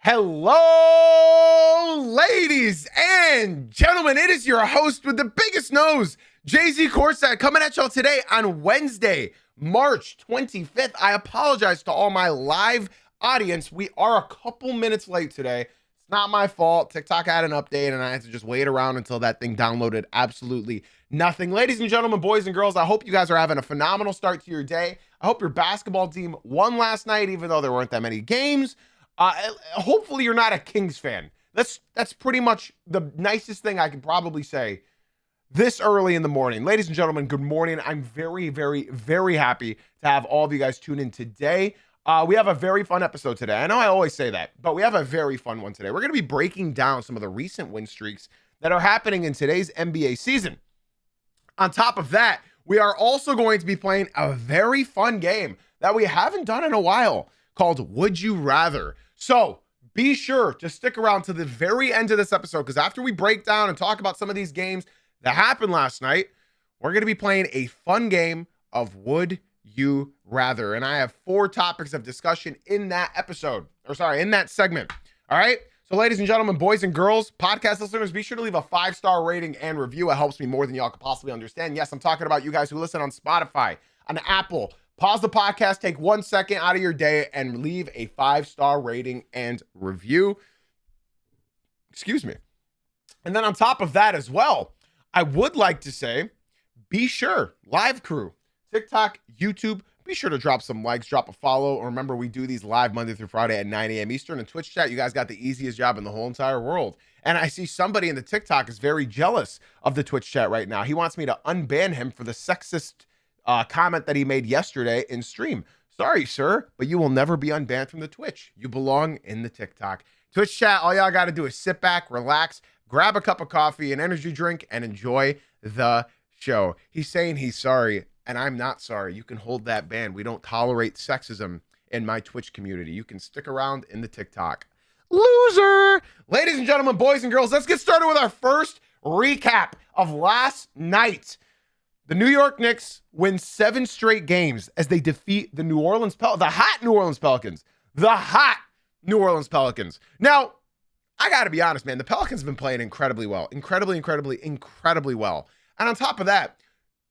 Hello, ladies and gentlemen. It is your host with the biggest nose, Jay-Z Corsack, coming at y'all today on Wednesday, March 25th. I apologize to all my live audience. We are a couple minutes late today. It's not my fault. TikTok had an update, and I had to just wait around until that thing downloaded absolutely nothing. Ladies and gentlemen, boys and girls, I hope you guys are having a phenomenal start to your day. I hope your basketball team won last night, even though there weren't that many games. Hopefully you're not a Kings fan. That's pretty much the nicest thing I can probably say this early in the morning. Ladies and gentlemen, good morning. I'm very, very, very happy to have all of you guys tune in today. We have a very fun episode today. I know I always say that, but we have a very fun one today. We're going to be breaking down some of the recent win streaks that are happening in today's NBA season. On top of that, we are also going to be playing a very fun game that we haven't done in a while called Would You Rather. So be sure to stick around to the very end of this episode, because after we break down and talk about some of these games that happened last night, we're going to be playing a fun game of Would You Rather. And I have 4 topics of discussion in that in that segment. All right. So ladies and gentlemen, boys and girls, podcast listeners, be sure to leave a 5-star rating and review. It helps me more than y'all could possibly understand. Yes, I'm talking about you guys who listen on Spotify, on Apple. Pause the podcast, take 1 second out of your day, and leave a 5-star rating and review. Excuse me. And then on top of that as well, I would like to say, be sure, live crew, TikTok, YouTube, be sure to drop some likes, drop a follow. Or remember, we do these live Monday through Friday at 9 a.m. Eastern. And Twitch chat, you guys got the easiest job in the whole entire world. And I see somebody in the TikTok is very jealous of the Twitch chat right now. He wants me to unban him for the sexist comment that he made yesterday in stream. Sorry, sir, but you will never be unbanned from the Twitch. You belong in the TikTok. Twitch chat, all y'all got to do is sit back, relax, grab a cup of coffee, an energy drink, and enjoy the show. He's saying he's sorry, and I'm not sorry. You can hold that ban. We don't tolerate sexism in my Twitch community. You can stick around in the TikTok. Loser! Ladies and gentlemen, boys and girls, let's get started with our first recap of last night. The New York Knicks win 7 straight games as they defeat the hot New Orleans Pelicans. The hot New Orleans Pelicans. Now, I got to be honest, man. The Pelicans have been playing incredibly well. Incredibly well. And on top of that,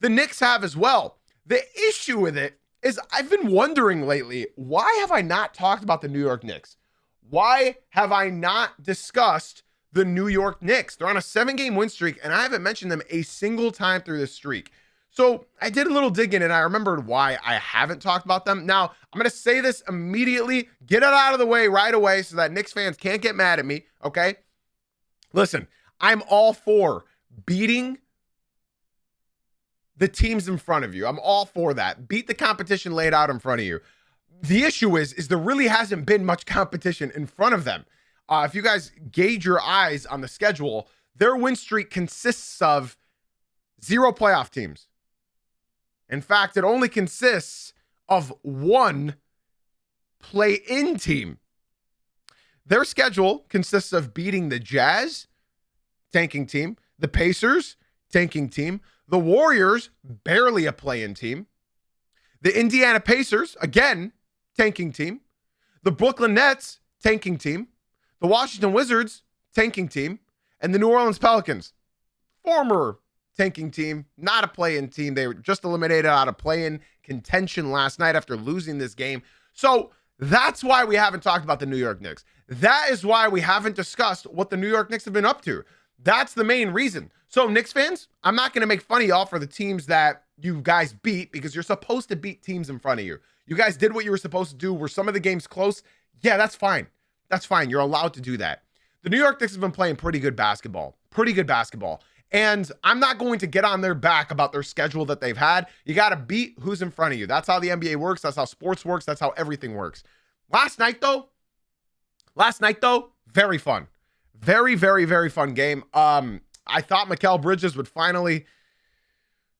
the Knicks have as well. The issue with it is I've been wondering lately, why have I not talked about the New York Knicks? Why have I not discussed the New York Knicks? They're on a 7-game win streak, and I haven't mentioned them a single time through this streak. So I did a little digging, and I remembered why I haven't talked about them. Now, I'm going to say this immediately, get it out of the way right away so that Knicks fans can't get mad at me, okay? Listen, I'm all for beating the teams in front of you. I'm all for that. Beat the competition laid out in front of you. The issue is there really hasn't been much competition in front of them. If you guys gauge your eyes on the schedule, their win streak consists of 0 playoff teams. In fact, it only consists of 1 play-in team. Their schedule consists of beating the Jazz, tanking team, the Pacers, tanking team, the Warriors, barely a play-in team, the Indiana Pacers, again, tanking team, the Brooklyn Nets, tanking team, the Washington Wizards, tanking team, and the New Orleans Pelicans, former tanking team, not a play-in team. They were just eliminated out of play-in contention last night after losing this game. So that's why we haven't talked about the New York Knicks. That is why we haven't discussed what the New York Knicks have been up to. That's the main reason. So Knicks fans, I'm not going to make fun of y'all for the teams that you guys beat, because you're supposed to beat teams in front of you. You guys did what you were supposed to do. Were some of the games close? Yeah, that's fine. That's fine. You're allowed to do that. The New York Knicks have been playing pretty good basketball. And I'm not going to get on their back about their schedule that they've had. You got to beat who's in front of you. That's how the NBA works. That's how sports works. That's how everything works. Last night, though, very fun. Very, very, very fun game. I thought Mikal Bridges would finally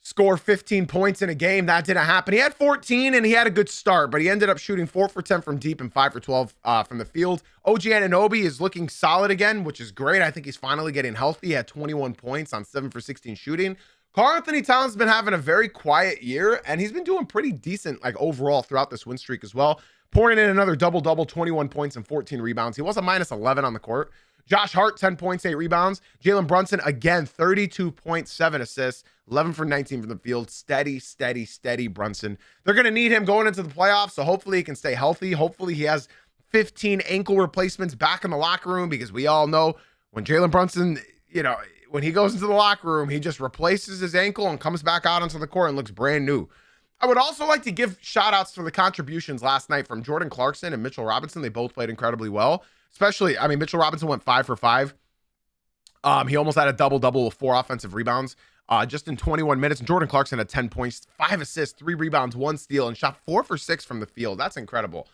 score 15 points in a game. That didn't happen. He had 14 and he had a good start, but he ended up shooting 4 for 10 from deep and 5 for 12 from the field. OG Anunoby is looking solid again, which is great. I think he's finally getting healthy. He had 21 points on 7 for 16 shooting. Karl-Anthony Towns has been having a very quiet year, and he's been doing pretty decent, like, overall throughout this win streak as well. pouring in another double-double, 21 points and 14 rebounds. He was a minus 11 on the court. Josh Hart, 10 points, 8 rebounds. Jalen Brunson, again, 32.7 assists, 11 for 19 from the field. Steady Brunson. They're going to need him going into the playoffs, so hopefully he can stay healthy. Hopefully he has 15 ankle replacements back in the locker room, because we all know when Jalen Brunson, when he goes into the locker room, he just replaces his ankle and comes back out onto the court and looks brand new. I would also like to give shout outs for the contributions last night from Jordan Clarkson and Mitchell Robinson. They both played incredibly well. Especially, Mitchell Robinson went 5 for 5. He almost had a double-double with 4 offensive rebounds just in 21 minutes. And Jordan Clarkson had 10 points, 5 assists, 3 rebounds, 1 steal, and shot 4 for 6 from the field. That's incredible.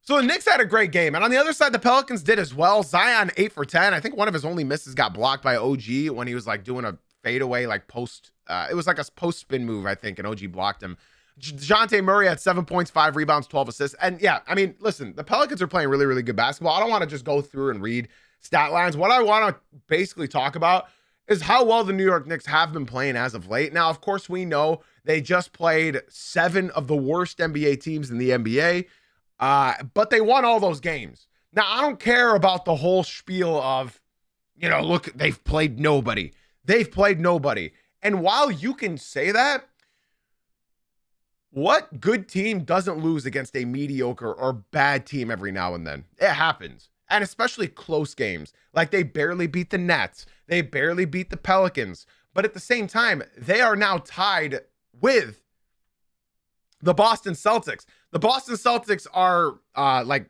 So the Knicks had a great game. And on the other side, the Pelicans did as well. Zion, 8 for 10. I think one of his only misses got blocked by OG when he was like doing a fadeaway, like post. It was like a post spin move, I think, and OG blocked him. DeJounte Murray had 7 points, 5 rebounds, 12 assists. And yeah, listen, the Pelicans are playing really, really good basketball. I don't want to just go through and read stat lines. What I want to basically talk about is how well the New York Knicks have been playing as of late. Now, of course, we know they just played 7 of the worst NBA teams in the NBA, but they won all those games. Now, I don't care about the whole spiel of, look, they've played nobody. They've played nobody. And while you can say that, what good team doesn't lose against a mediocre or bad team every now and then? It happens. And especially close games. Like they barely beat the Nets. They barely beat the Pelicans. But at the same time, they are now tied with the Boston Celtics. The Boston Celtics are like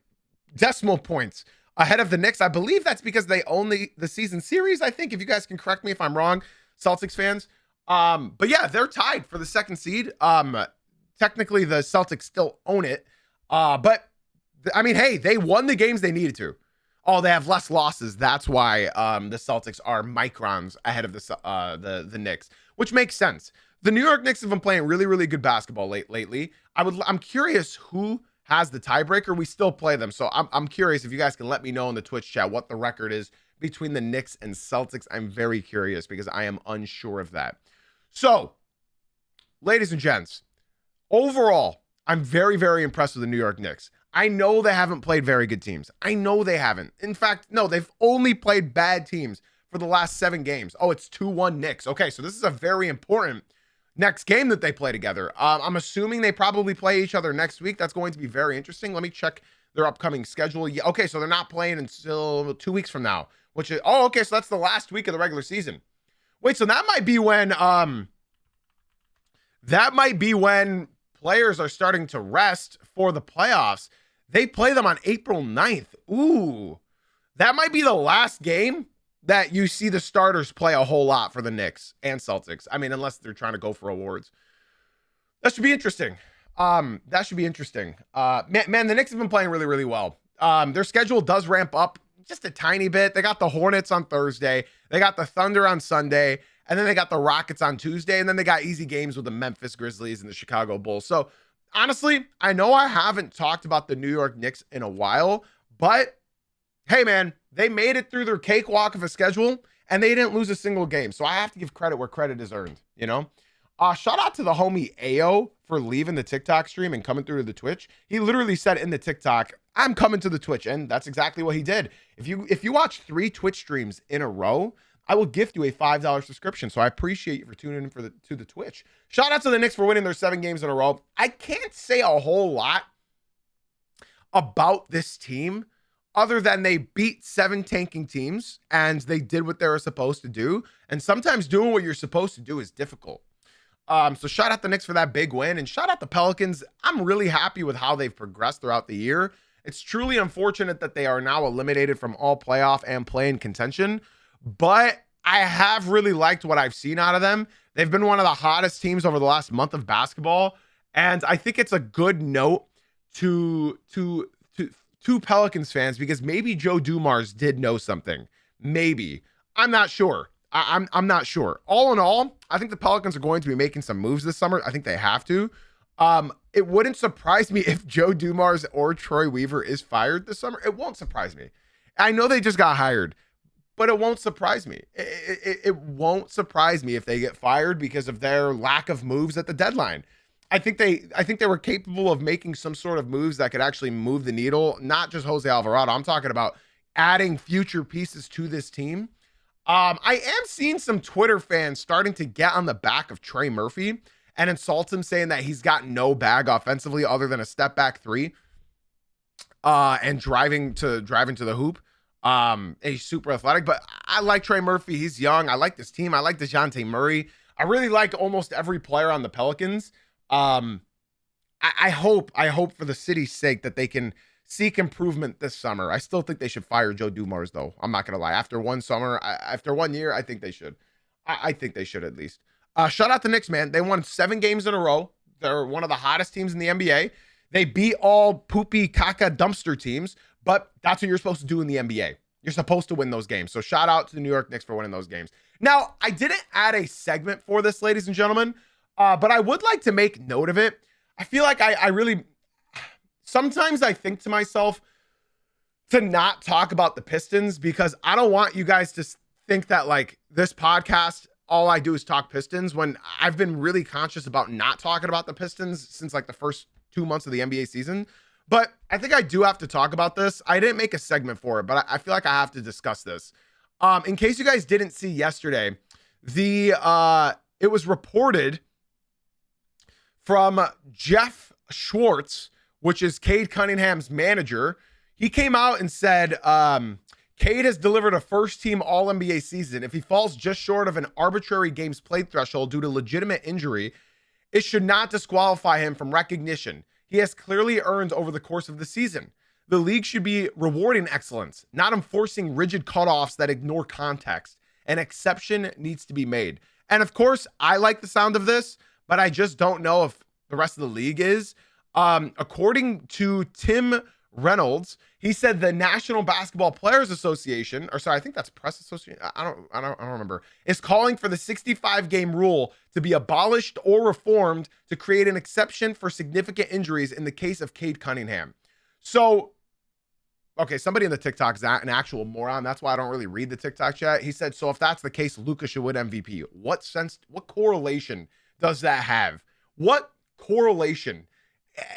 decimal points ahead of the Knicks. I believe that's because they own the season series, I think. If you guys can correct me if I'm wrong, Celtics fans. But yeah, they're tied for the second seed. Technically, the Celtics still own it. But, hey, they won the games they needed to. Oh, they have less losses. That's why the Celtics are microns ahead of the Knicks, which makes sense. The New York Knicks have been playing really, really good basketball lately. I'm curious who has the tiebreaker. We still play them. So I'm curious if you guys can let me know in the Twitch chat what the record is between the Knicks and Celtics. I'm very curious because I am unsure of that. So, ladies and gents, overall, I'm very, very impressed with the New York Knicks. I know they haven't played very good teams. I know they haven't. In fact, no, they've only played bad teams for the last 7 games. Oh, it's 2-1 Knicks. Okay, so this is a very important next game that they play together. I'm assuming they probably play each other next week. That's going to be very interesting. Let me check their upcoming schedule. Yeah, okay, so they're not playing until 2 weeks from now, which is, okay, so that's the last week of the regular season. Wait, so that might be when players are starting to rest for the playoffs. They play them on April 9th. Ooh, that might be the last game that you see the starters play a whole lot for the Knicks and Celtics. Unless they're trying to go for awards. That should be interesting. Man, the Knicks have been playing really, really well. Their schedule does ramp up just a tiny bit. They got the Hornets on Thursday. They got the Thunder on Sunday. And then they got the Rockets on Tuesday. And then they got easy games with the Memphis Grizzlies and the Chicago Bulls. So, honestly, I know I haven't talked about the New York Knicks in a while. But, hey, man, they made it through their cakewalk of a schedule. And they didn't lose a single game. So, I have to give credit where credit is earned, Shout out to the homie Ayo for leaving the TikTok stream and coming through to the Twitch. He literally said in the TikTok, I'm coming to the Twitch. And that's exactly what he did. If you watch 3 Twitch streams in a row, I will gift you a $5 subscription. So I appreciate you for tuning in to the Twitch. Shout out to the Knicks for winning their 7 games in a row. I can't say a whole lot about this team other than they beat 7 tanking teams and they did what they were supposed to do. And sometimes doing what you're supposed to do is difficult. So shout out the Knicks for that big win, and shout out the Pelicans. I'm really happy with how they've progressed throughout the year. It's truly unfortunate that they are now eliminated from all playoff and play-in contention, but I have really liked what I've seen out of them. They've been one of the hottest teams over the last month of basketball, and I think it's a good note to Pelicans fans because maybe Joe Dumars did know something. Maybe. I'm not sure. I'm not sure. All in all, I think the Pelicans are going to be making some moves this summer. I think they have to. It wouldn't surprise me if Joe Dumars or Troy Weaver is fired this summer. It won't surprise me. I know they just got hired, but it won't surprise me. It won't surprise me if they get fired because of their lack of moves at the deadline. I think they were capable of making some sort of moves that could actually move the needle. Not just Jose Alvarado. I'm talking about adding future pieces to this team. I am seeing some Twitter fans starting to get on the back of Trey Murphy and insult him, saying that he's got no bag offensively other than a step back three, and driving to the hoop. He's super athletic, but I like Trey Murphy. He's young. I like this team. I like DeJounte Murray. I really like almost every player on the Pelicans. I hope for the city's sake that they can seek improvement this summer. I still think they should fire Joe Dumars, though. I'm not gonna lie. After one summer, after 1 year, I think they should. I think they should at least. Shout out the Knicks, man. They won 7 games in a row. They're one of the hottest teams in the NBA. They beat all poopy caca dumpster teams, but that's what you're supposed to do in the NBA. You're supposed to win those games. So shout out to the New York Knicks for winning those games. Now, I didn't add a segment for this, ladies and gentlemen, but I would like to make note of it. I feel like I really, sometimes I think to myself to not talk about the Pistons because I don't want you guys to think that like this podcast, all I do is talk Pistons, when I've been really conscious about not talking about the Pistons since like the first 2 months of the NBA season. But I think I do have to talk about this. I didn't make a segment for it, but I feel like I have to discuss this. In case you guys didn't see yesterday, it was reported from Jeff Schwartz, which is Cade Cunningham's manager. He came out and said, Cade has delivered a first-team All-NBA season. If he falls just short of an arbitrary games played threshold due to legitimate injury, it should not disqualify him from recognition he has clearly earned over the course of the season. The league should be rewarding excellence, not enforcing rigid cutoffs that ignore context. An exception needs to be made. And of course, I like the sound of this, but I just don't know if the rest of the league is. According to Tim Reynolds, he said the National Basketball Players Association, or sorry, I think that's Press Association. I don't remember. Is calling for the 65-game rule to be abolished or reformed to create an exception for significant injuries in the case of Cade Cunningham. So, okay, somebody in the TikTok is an actual moron. That's why I don't really read the TikTok chat. He said, so if that's the case, Luka should win MVP. What correlation does that have? What correlation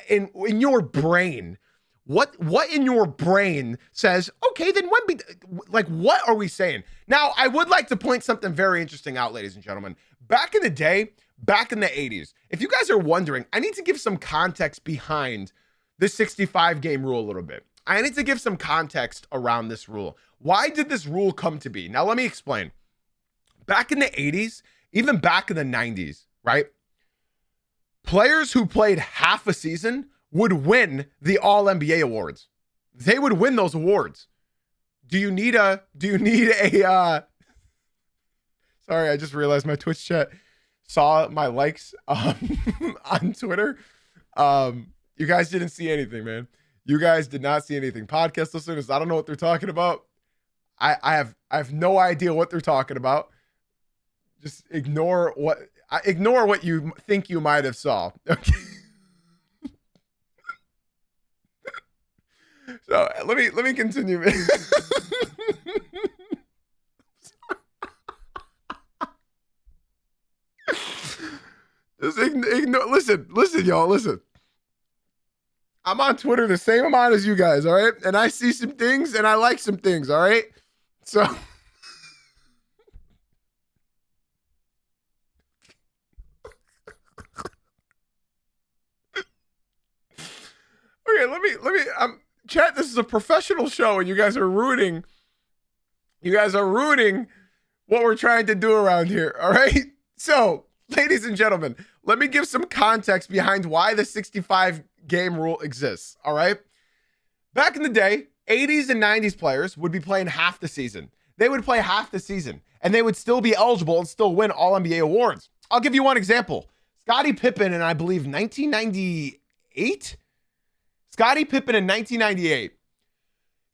in your brain? What in your brain says, okay, then Wemby, like, what are we saying? Now, I would like to point something very interesting out, ladies and gentlemen. Back in the day, back in the 80s, if you guys are wondering, I need to give some context behind the 65-game rule a little bit. I need to give some context around this rule. Why did this rule come to be? Now, let me explain. Back in the 80s, even back in the 90s, right? Players who played half a season would win the All-NBA awards. They would win those awards. Do you need a sorry, I just realized my Twitch chat saw my likes on Twitter. You guys didn't see anything, man. You guys did not see anything. Podcast listeners, I don't know what they're talking about. I have no idea what they're talking about. Just ignore what you think you might have saw. Okay. So let me continue. Just ignore. Listen, y'all. Listen. I'm on Twitter the same amount as you guys, all right? And I see some things and I like some things, all right? So okay, let me chat, this is a professional show and you guys are ruining what we're trying to do around here, all right? So, ladies and gentlemen, let me give some context behind why the 65-game rule exists, all right? Back in the day, 80s and 90s players would be playing half the season. They would play half the season, and they would still be eligible and still win All-NBA awards. I'll give you one example. Scottie Pippen in, I believe, 1998? Scottie Pippen in 1998.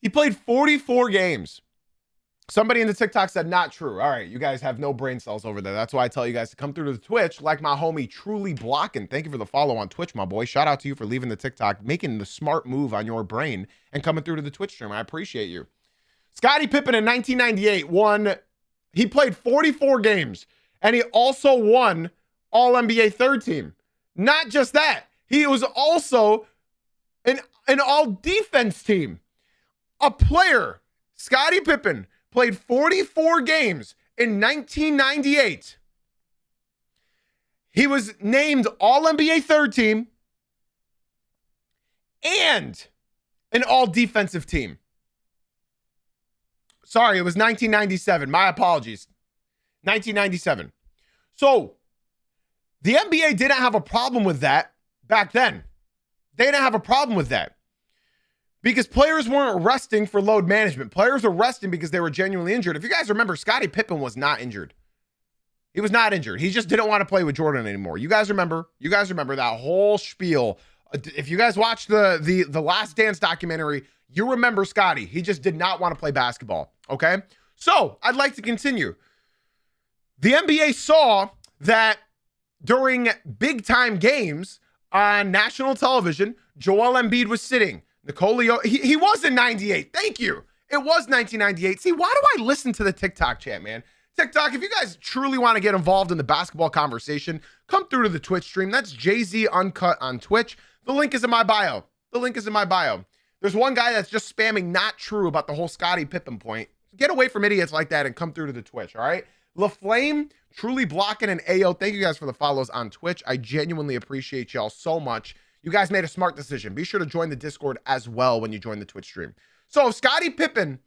He played 44 games. Somebody in the TikTok said, not true. All right, you guys have no brain cells over there. That's why I tell you guys to come through to the Twitch, like my homie Truly Blocking. Thank you for the follow on Twitch, my boy. Shout out to you for leaving the TikTok, making the smart move on your brain and coming through to the Twitch stream. I appreciate you. Scottie Pippen in 1998 he played 44 games, and he also won All-NBA third team. Not just that, he was also an all-defense team. A player, Scottie Pippen, played 44 games in 1998. He was named All-NBA third team and an all-defensive team. Sorry, it was 1997. My apologies. 1997. So the NBA didn't have a problem with that back then. They didn't have a problem with that because players weren't resting for load management. Players were resting because they were genuinely injured. If you guys remember, Scottie Pippen was not injured. He was not injured. He just didn't want to play with Jordan anymore. You guys remember that whole spiel. If you guys watched the Last Dance documentary, you remember Scottie. He just did not want to play basketball. Okay? So I'd like to continue. The NBA saw that during big time games on national television, Joel Embiid was sitting. He was in 98. Thank you. It was 1998. See, why do I listen to the TikTok chat, man? TikTok, if you guys truly want to get involved in the basketball conversation, come through to the Twitch stream. That's Jay-Z Uncut on Twitch. The link is in my bio. There's one guy that's just spamming not true about the whole Scottie Pippen point. Get away from idiots like that and come through to the Twitch, all right? LaFlame, Truly Blocking, and Ayo, thank you guys for the follows on Twitch. I genuinely appreciate y'all so much. You guys made a smart decision. Be sure to join the Discord as well when you join the Twitch stream. So Scottie Pippen,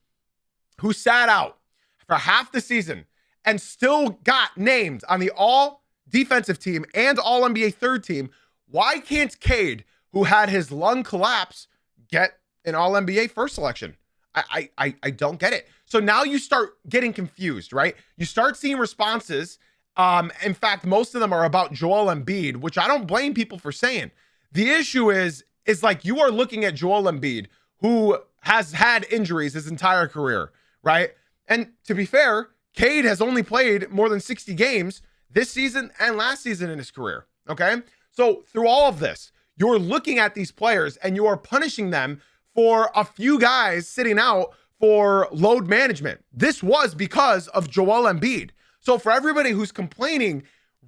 who sat out for half the season and still got named on the all-defensive team and all-NBA third team, why can't Cade, who had his lung collapse, get an all-NBA first selection? I don't get it. So now you start getting confused, right? You start seeing responses. In fact, most of them are about Joel Embiid, which I don't blame people for saying. The issue is like you are looking at Joel Embiid, who has had injuries his entire career, right? And to be fair, Cade has only played more than 60 games this season and last season in his career, okay? So through all of this, you're looking at these players and you are punishing them for a few guys sitting out for load management. This was because of Joel Embiid. So for everybody who's complaining,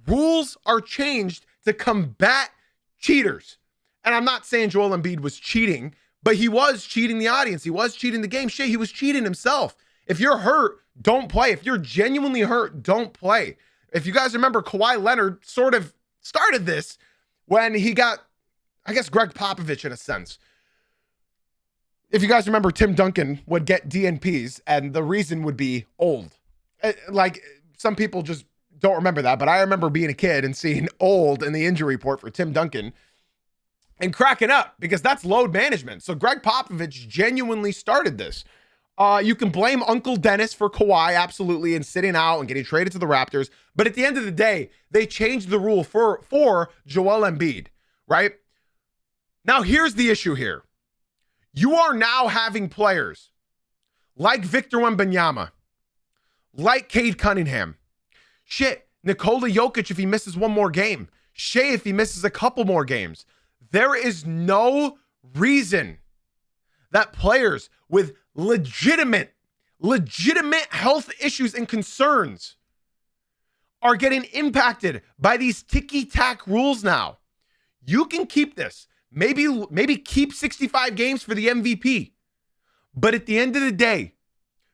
rules are changed to combat cheaters. And I'm not saying Joel Embiid was cheating, but he was cheating the audience. He was cheating the game. Shit, he was cheating himself. If you're hurt, don't play. If you're genuinely hurt, don't play. If you guys remember, Kawhi Leonard sort of started this when he got, I guess, Greg Popovich in a sense. If you guys remember, Tim Duncan would get DNPs and the reason would be old. Like, some people just don't remember that, but I remember being a kid and seeing old in the injury report for Tim Duncan and cracking up because that's load management. So Greg Popovich genuinely started this. You can blame Uncle Dennis for Kawhi, absolutely, and sitting out and getting traded to the Raptors. But at the end of the day, they changed the rule for Joel Embiid, right? Now, here's the issue here. You are now having players like Victor Wembanyama, like Cade Cunningham. Shit, Nikola Jokic if he misses one more game. Shea if he misses a couple more games. There is no reason that players with legitimate health issues and concerns are getting impacted by these ticky-tack rules now. You can keep this. Maybe keep 65 games for the MVP. But at the end of the day,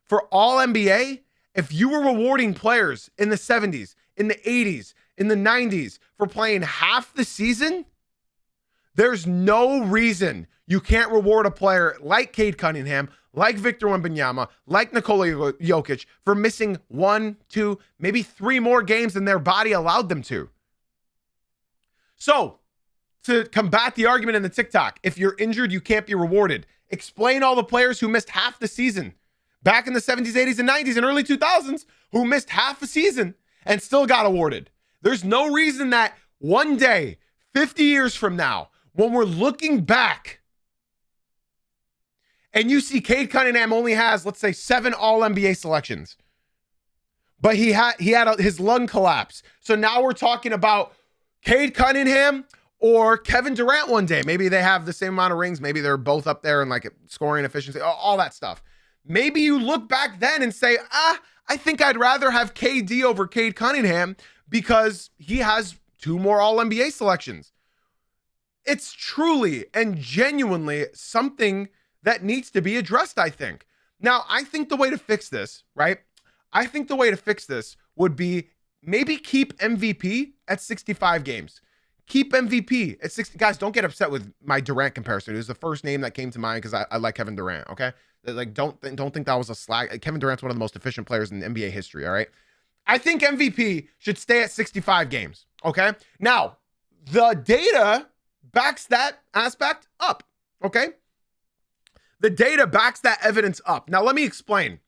for all NBA, if you were rewarding players in the 70s, in the 80s, in the 90s for playing half the season, there's no reason you can't reward a player like Cade Cunningham, like Victor Wembanyama, like Nikola Jokic for missing 1, 2, maybe 3 more games than their body allowed them to. So, to combat the argument in the TikTok, if you're injured, you can't be rewarded. Explain all the players who missed half the season back in the 70s, 80s, and 90s and early 2000s who missed half a season and still got awarded. There's no reason that one day, 50 years from now, when we're looking back and you see Cade Cunningham only has, let's say, 7 All-NBA selections, but he had his lung collapse. So now we're talking about Cade Cunningham or Kevin Durant one day. Maybe they have the same amount of rings. Maybe they're both up there in like scoring efficiency, all that stuff. Maybe you look back then and say, I think I'd rather have KD over Cade Cunningham because he has 2 more All-NBA selections. It's truly and genuinely something that needs to be addressed, I think. Now, I think the way to fix this, right? I think the way to fix this would be maybe keep MVP at 65 games. Keep MVP at 60. Guys, don't get upset with my Durant comparison. It was the first name that came to mind because I like Kevin Durant, okay? Like, don't think that was a slag. Kevin Durant's one of the most efficient players in NBA history, all right? I think MVP should stay at 65 games, okay? Now, the data backs that aspect up, okay? The data backs that evidence up. Now, let me explain.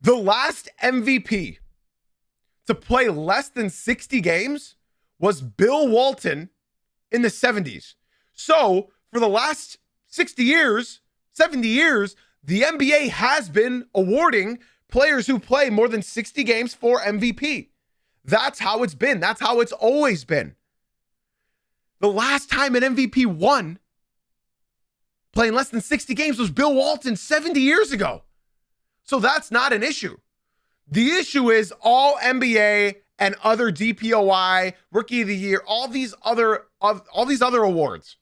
The last MVP to play less than 60 games was Bill Walton in the 70s. So, for the last 60 years, 70 years, the NBA has been awarding players who play more than 60 games for MVP. That's how it's been. That's how it's always been. The last time an MVP won playing less than 60 games was Bill Walton 70 years ago. So that's not an issue. The issue is all NBA and other DPOI, Rookie of the Year, all these other awards.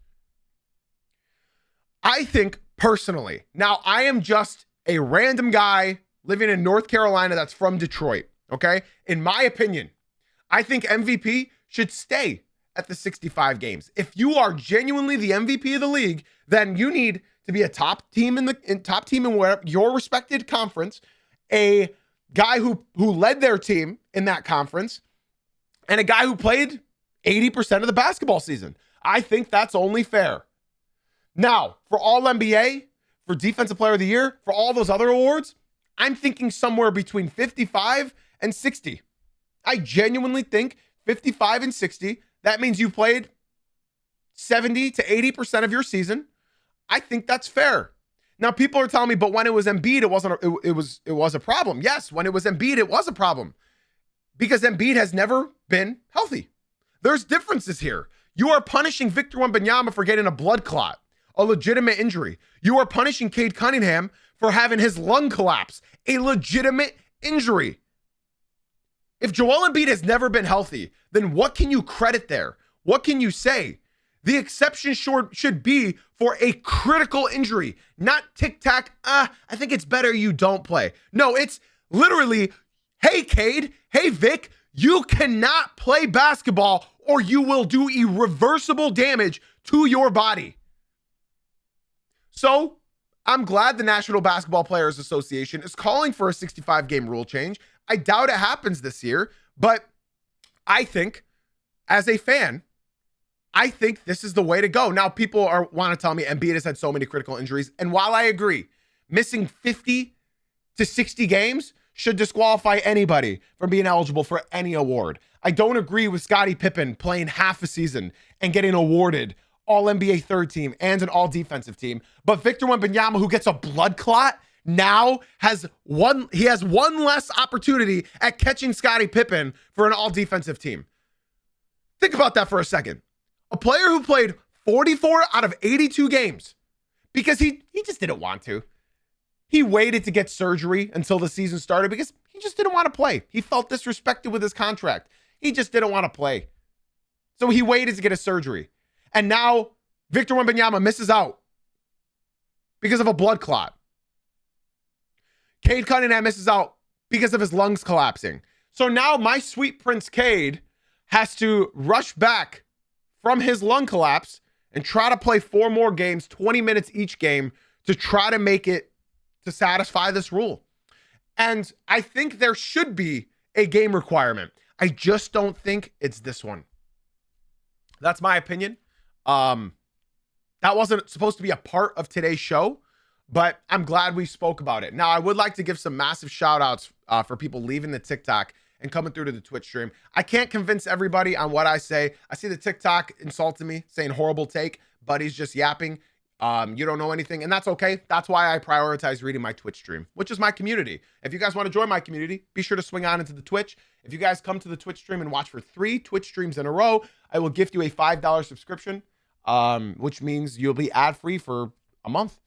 I think personally, now I am just a random guy living in North Carolina that's from Detroit, okay? In my opinion, I think MVP should stay at the 65 games. If you are genuinely the MVP of the league, then you need to be a top team in where your respected conference, a guy who led their team in that conference, and a guy who played 80% of the basketball season. I think that's only fair. Now, for all NBA, for Defensive Player of the Year, for all those other awards, I'm thinking somewhere between 55 and 60. I genuinely think 55 and 60. That means you played 70 to 80% of your season. I think that's fair. Now, people are telling me, but when it was Embiid, it was a problem. Yes, when it was Embiid, it was a problem. Because Embiid has never been healthy. There's differences here. You are punishing Victor Wembanyama for getting a blood clot, a legitimate injury. You are punishing Cade Cunningham for having his lung collapse, a legitimate injury. If Joel Embiid has never been healthy, then what can you credit there? What can you say? The exception should be for a critical injury, not tic-tac, I think it's better you don't play. No, it's literally, hey, Cade, hey, Vic, you cannot play basketball or you will do irreversible damage to your body. So, I'm glad the National Basketball Players Association is calling for a 65-game rule change. I doubt it happens this year, but I think, as a fan, I think this is the way to go. Now, people want to tell me Embiid has had so many critical injuries, and while I agree, missing 50 to 60 games should disqualify anybody from being eligible for any award. I don't agree with Scottie Pippen playing half a season and getting awarded All-NBA third team and an all-defensive team. But Victor Wembanyama, who gets a blood clot, now has one less opportunity at catching Scottie Pippen for an all-defensive team. Think about that for a second. A player who played 44 out of 82 games because he just didn't want to. He waited to get surgery until the season started because he just didn't want to play. He felt disrespected with his contract. He just didn't want to play. So he waited to get a surgery. And now Victor Wembanyama misses out because of a blood clot. Cade Cunningham misses out because of his lungs collapsing. So now my sweet Prince Cade has to rush back from his lung collapse and try to play 4 more games, 20 minutes each game, to try to make it to satisfy this rule. And I think there should be a game requirement. I just don't think it's this one. That's my opinion. That wasn't supposed to be a part of today's show, but I'm glad we spoke about it. Now, I would like to give some massive shout outs for people leaving the TikTok and coming through to the Twitch stream. I can't convince everybody on what I say. I see the TikTok insulting me, saying horrible take, but he's just yapping. You don't know anything, and that's okay. That's why I prioritize reading my Twitch stream, which is my community. If you guys want to join my community, be sure to swing on into the Twitch. If you guys come to the Twitch stream and watch for 3 Twitch streams in a row, I will gift you a $5 subscription, which means you'll be ad-free for a month.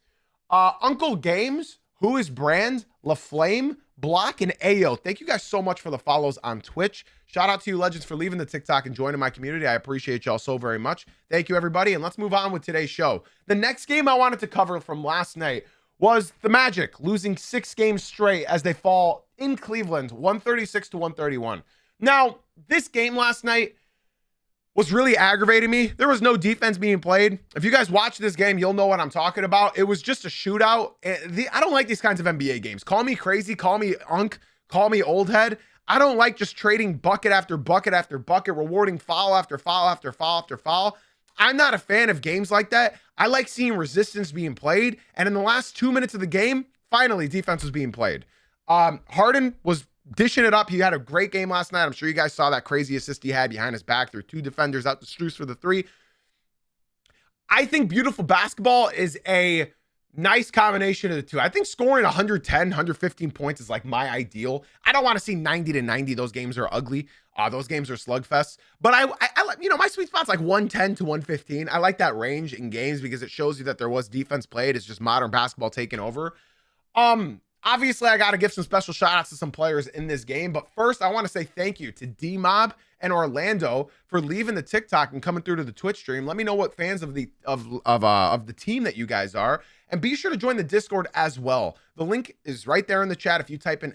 Uncle Games, Who is Brand, LaFlame, Block, and Ayo. Thank you guys so much for the follows on Twitch. Shout out to you legends for leaving the TikTok and joining my community. I appreciate y'all so very much. Thank you, everybody. And let's move on with today's show. The next game I wanted to cover from last night was the Magic losing 6 games straight as they fall in Cleveland, 136 to 131. Now, this game last night was really aggravating me. There was no defense being played. If you guys watch this game, you'll know what I'm talking about. It was just a shootout. I don't like these kinds of NBA games. Call me crazy, call me unk, call me old head. I don't like just trading bucket after bucket after bucket, rewarding foul after foul after foul after foul. I'm not a fan of games like that. I like seeing resistance being played. And in the last 2 minutes of the game, finally, defense was being played. Harden was dishing it up. He had a great game last night. I'm sure you guys saw that crazy assist he had behind his back through 2 defenders out to Strus for the 3. I think beautiful basketball is a nice combination of the two. I think scoring 110, 115 points is like my ideal. I don't want to see 90 to 90. Those games are ugly. Those games are slugfests. But I my sweet spot's like 110 to 115. I like that range in games because it shows you that there was defense played. It's just modern basketball taking over. Obviously, I got to give some special shout outs to some players in this game. But first, I want to say thank you to D-Mob and Orlando for leaving the TikTok and coming through to the Twitch stream. Let me know what fans of the team that you guys are. And be sure to join the Discord as well. The link is right there in the chat. If you type in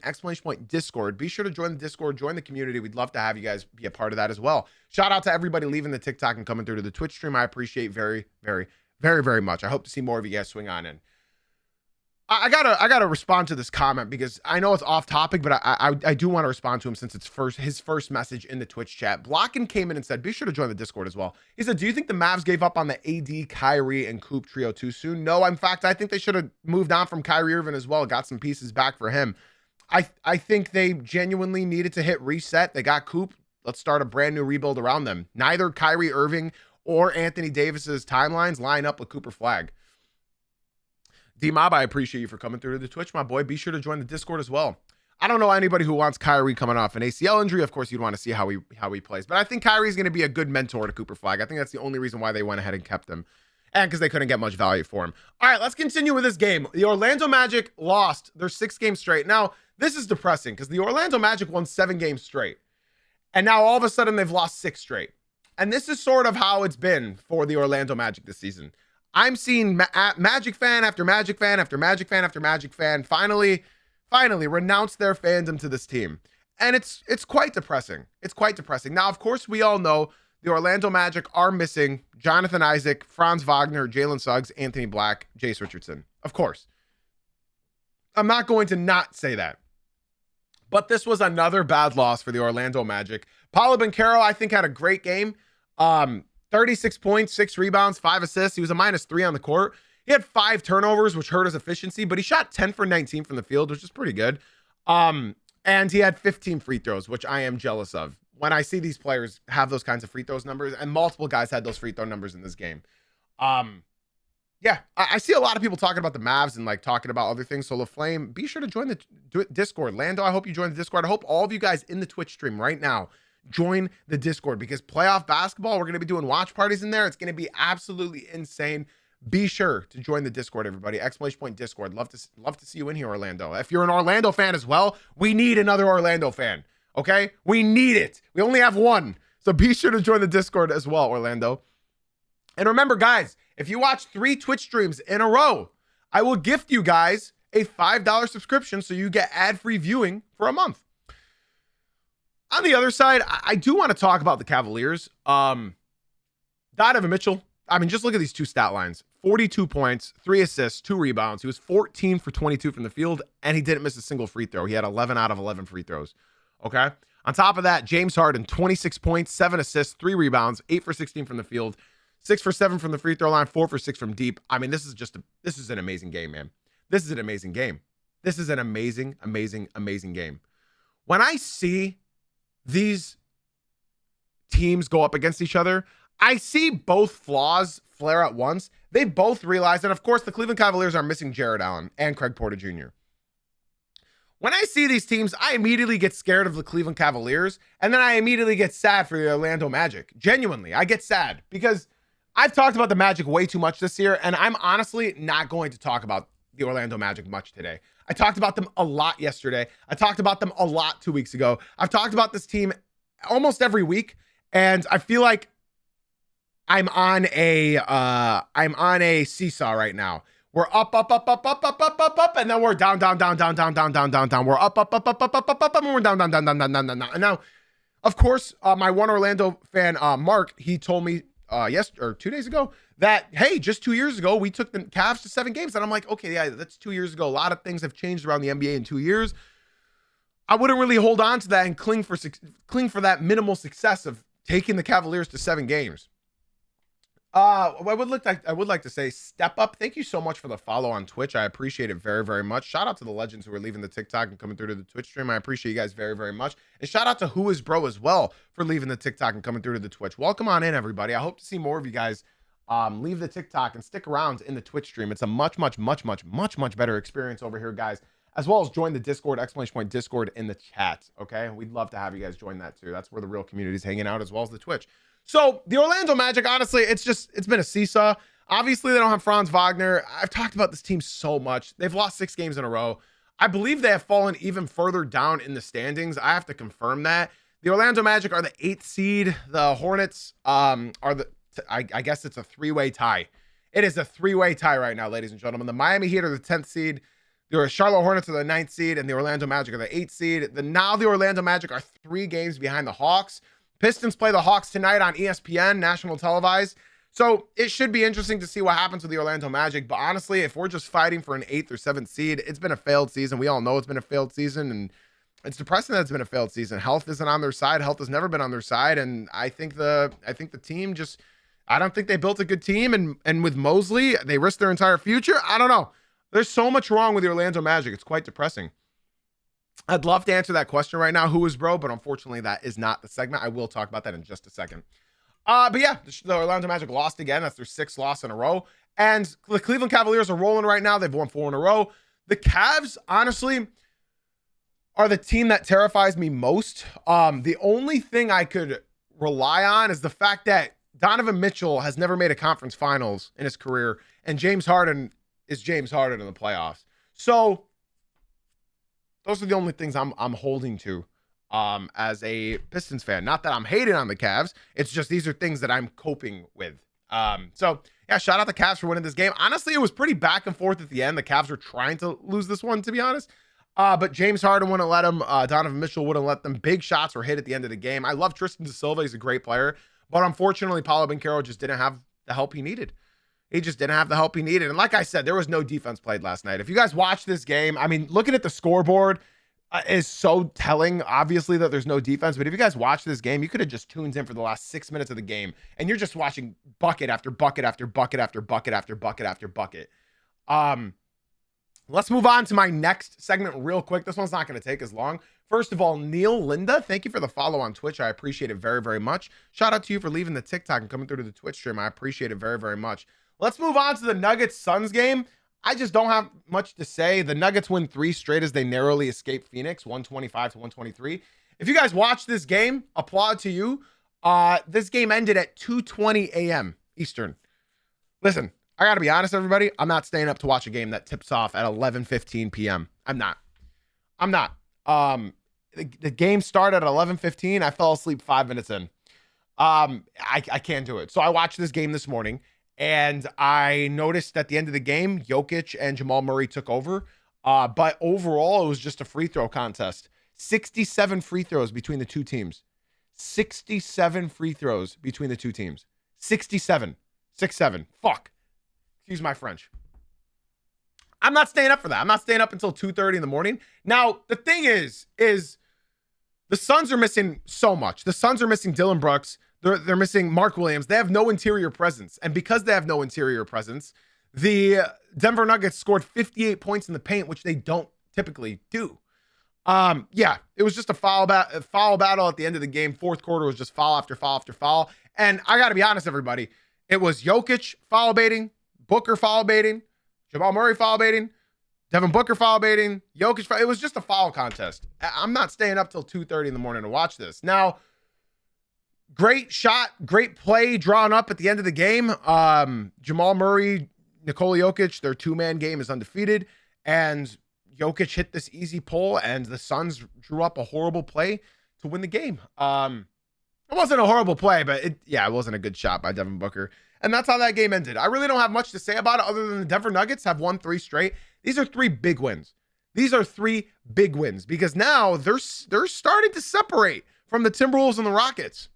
!Discord, be sure to join the Discord, join the community. We'd love to have you guys be a part of that as well. Shout out to everybody leaving the TikTok and coming through to the Twitch stream. I appreciate very, very, very, very much. I hope to see more of you guys swing on in. I gotta respond to this comment because I know it's off topic, but I do want to respond to him since it's his first message in the Twitch chat. Blockin came in and said, be sure to join the Discord as well. He said, do you think the Mavs gave up on the AD, Kyrie, and Coop trio too soon? No, in fact, I think they should have moved on from Kyrie Irving as well, got some pieces back for him. I think they genuinely needed to hit reset. They got Coop. Let's start a brand new rebuild around them. Neither Kyrie Irving or Anthony Davis's timelines line up with Cooper Flag. D-Mob, I appreciate you for coming through to the Twitch, my boy. Be sure to join the Discord as well. I don't know anybody who wants Kyrie coming off an ACL injury. Of course, you'd want to see how he plays. But I think Kyrie's going to be a good mentor to Cooper Flag. I think that's the only reason why they went ahead and kept him. And because they couldn't get much value for him. All right, let's continue with this game. The Orlando Magic lost their 6 games straight. Now, this is depressing because the Orlando Magic won 7 games straight. And now all of a sudden they've lost 6 straight. And this is sort of how it's been for the Orlando Magic this season. I'm seeing Magic fan after Magic fan after Magic fan after Magic fan finally renounce their fandom to this team. And it's quite depressing. It's quite depressing. Now, of course, we all know the Orlando Magic are missing Jonathan Isaac, Franz Wagner, Jalen Suggs, Anthony Black, Jace Richardson. Of course. I'm not going to not say that. But this was another bad loss for the Orlando Magic. Paolo Banchero, I think, had a great game. 36 points, 6 rebounds, 5 assists. He was a -3 on the court. He had 5 turnovers, which hurt his efficiency, but he shot 10 for 19 from the field, which is pretty good. And he had 15 free throws, which I am jealous of. When I see these players have those kinds of free throws numbers, and multiple guys had those free throw numbers in this game. Yeah, I see a lot of people talking about the Mavs and like talking about other things. So LaFlame, be sure to join the Discord. Lando, I hope you join the Discord. I hope all of you guys in the Twitch stream right now join the Discord because playoff basketball, we're going to be doing watch parties in there. It's going to be absolutely insane. Be sure to join the Discord, everybody. !Discord. Love to see you in here, Orlando. If you're an Orlando fan as well, we need another Orlando fan. Okay? We need it. We only have one. So be sure to join the Discord as well, Orlando. And remember, guys, if you watch 3 Twitch streams in a row, I will gift you guys a $5 subscription so you get ad-free viewing for a month. On the other side, I do want to talk about the Cavaliers. Donovan Mitchell, I mean, just look at these 2 stat lines. 42 points, 3 assists, 2 rebounds. He was 14 for 22 from the field, and he didn't miss a single free throw. He had 11 out of 11 free throws. Okay? On top of that, James Harden, 26 points, 7 assists, 3 rebounds, 8 for 16 from the field, 6 for 7 from the free throw line, 4 for 6 from deep. I mean, this is an amazing game, man. This is an amazing game. This is an amazing, amazing, amazing game. When I see these teams go up against each other, I see both flaws flare at once. They both realize, and of course, the Cleveland Cavaliers are missing Jared Allen and Craig Porter Jr. When I see these teams, I immediately get scared of the Cleveland Cavaliers, and then I immediately get sad for the Orlando Magic. Genuinely, I get sad because I've talked about the Magic way too much this year, and I'm honestly not going to talk about the Orlando Magic much today. I talked about them a lot yesterday. I talked about them a lot 2 weeks ago. I've talked about this team almost every week, and I feel like I'm on a seesaw right now. We're up, and then we're down, down, down, down, down, down, down, down, down. We're up, and we're down, down, down, down, down, down, down, down. And now, of course, my one Orlando fan, Mark, he told me 2 days ago that, hey, just 2 years ago, we took the Cavs to 7 games. And I'm like, okay, yeah, that's 2 years ago. A lot of things have changed around the NBA in 2 years. I wouldn't really hold on to that and cling for that minimal success of taking the Cavaliers to 7 games. I would like to say, step up. Thank you so much for the follow on Twitch. I appreciate it very, very much. Shout out to the legends who are leaving the TikTok and coming through to the Twitch stream. I appreciate you guys very, very much. And shout out to Who Is Bro as well for leaving the TikTok and coming through to the Twitch. Welcome on in, everybody. I hope to see more of you guys leave the TikTok and stick around in the Twitch stream. It's a much better experience over here, guys. As well as join the Discord, exclamation point Discord in the chat. Okay, we'd love to have you guys join that too. That's where the real community is hanging out, as well as the Twitch. So the Orlando Magic, honestly, it's been a seesaw. Obviously, they don't have Franz Wagner. I've talked about this team so much. They've lost 6 games in a row. I believe they have fallen even further down in the standings. I have to confirm that. The Orlando Magic are the 8th seed. The Hornets are I guess it's a 3-way tie. It is a 3-way tie right now, ladies and gentlemen. The Miami Heat are the 10th seed. The Charlotte Hornets are the 9th seed, and the Orlando Magic are the 8th seed. Now the Orlando Magic are 3 games behind the Hawks. Pistons play the Hawks tonight on ESPN, national televised. So it should be interesting to see what happens with the Orlando Magic. But honestly, if we're just fighting for an 8th or 7th seed, it's been a failed season. We all know it's been a failed season, and it's depressing that it's been a failed season. Health isn't on their side. Health has never been on their side. And I think the team just, I don't think they built a good team. And with Mosley, they risked their entire future. I don't know. There's so much wrong with the Orlando Magic. It's quite depressing. I'd love to answer that question right now, who is bro, but unfortunately that is not the segment. I will talk about that in just a second. But yeah, the Orlando Magic lost again. That's their 6th loss in a row. And the Cleveland Cavaliers are rolling right now. They've won 4 in a row. The Cavs, honestly, are the team that terrifies me most. The only thing I could rely on is the fact that Donovan Mitchell has never made a conference finals in his career, and James Harden is James Harden in the playoffs. So those are the only things I'm holding to as a Pistons fan. Not that I'm hating on the Cavs. It's just these are things that I'm coping with. So yeah, shout out the Cavs for winning this game. Honestly, it was pretty back and forth at the end. The Cavs were trying to lose this one, to be honest. But James Harden wouldn't let him. Donovan Mitchell wouldn't let them. Big shots were hit at the end of the game. I love Tristan da Silva. He's a great player. But unfortunately, Paolo Banchero just didn't have the help he needed. He just didn't have the help he needed. And like I said, there was no defense played last night. If you guys watch this game, I mean, looking at the scoreboard is so telling, obviously, that there's no defense. But if you guys watch this game, you could have just tuned in for the last 6 minutes of the game, and you're just watching bucket after bucket after bucket after bucket after bucket after bucket. Let's move on to my next segment real quick. This one's not going to take as long. First of all, Neil Linda, thank you for the follow on Twitch. I appreciate it very, very much. Shout out to you for leaving the TikTok and coming through to the Twitch stream. I appreciate it very, very much. Let's move on to the Nuggets-Suns game. I just don't have much to say. The Nuggets win 3 straight as they narrowly escape Phoenix, 125 to 123. If you guys watch this game, applaud to you. This game ended at 2:20 a.m. Eastern. Listen, I got to be honest, everybody. I'm not staying up to watch a game that tips off at 11:15 p.m. I'm not. The game started at 11:15. I fell asleep 5 minutes in. I can't do it. So I watched this game this morning, and I noticed at the end of the game, Jokic and Jamal Murray took over. But overall, it was just a free throw contest. 67 free throws between the two teams. 67 free throws between the two teams. 67. 6-7. Fuck. Excuse my French. I'm not staying up for that. I'm not staying up until 2:30 in the morning. Now, the thing is the Suns are missing so much. The Suns are missing Dylan Brooks. They're missing Mark Williams. They have no interior presence. And because they have no interior presence, the Denver Nuggets scored 58 points in the paint, which they don't typically do. Yeah, it was just a foul battle at the end of the game. Fourth quarter was just foul after foul after foul. And I got to be honest, everybody, it was Jokic foul baiting, Booker foul baiting, Jamal Murray foul baiting, Devin Booker foul baiting, Jokic foul. It was just a foul contest. I'm not staying up till 2:30 in the morning to watch this. Now, great shot, great play drawn up at the end of the game. Jamal Murray, Nikola Jokic, their two-man game is undefeated, and Jokic hit this easy pull, and the Suns drew up a horrible play to win the game. It wasn't a horrible play, but it wasn't a good shot by Devin Booker. And that's how that game ended. I really don't have much to say about it other than the Denver Nuggets have won 3 straight. These are 3 big wins. These are 3 big wins because now they're starting to separate from the Timberwolves and the Rockets.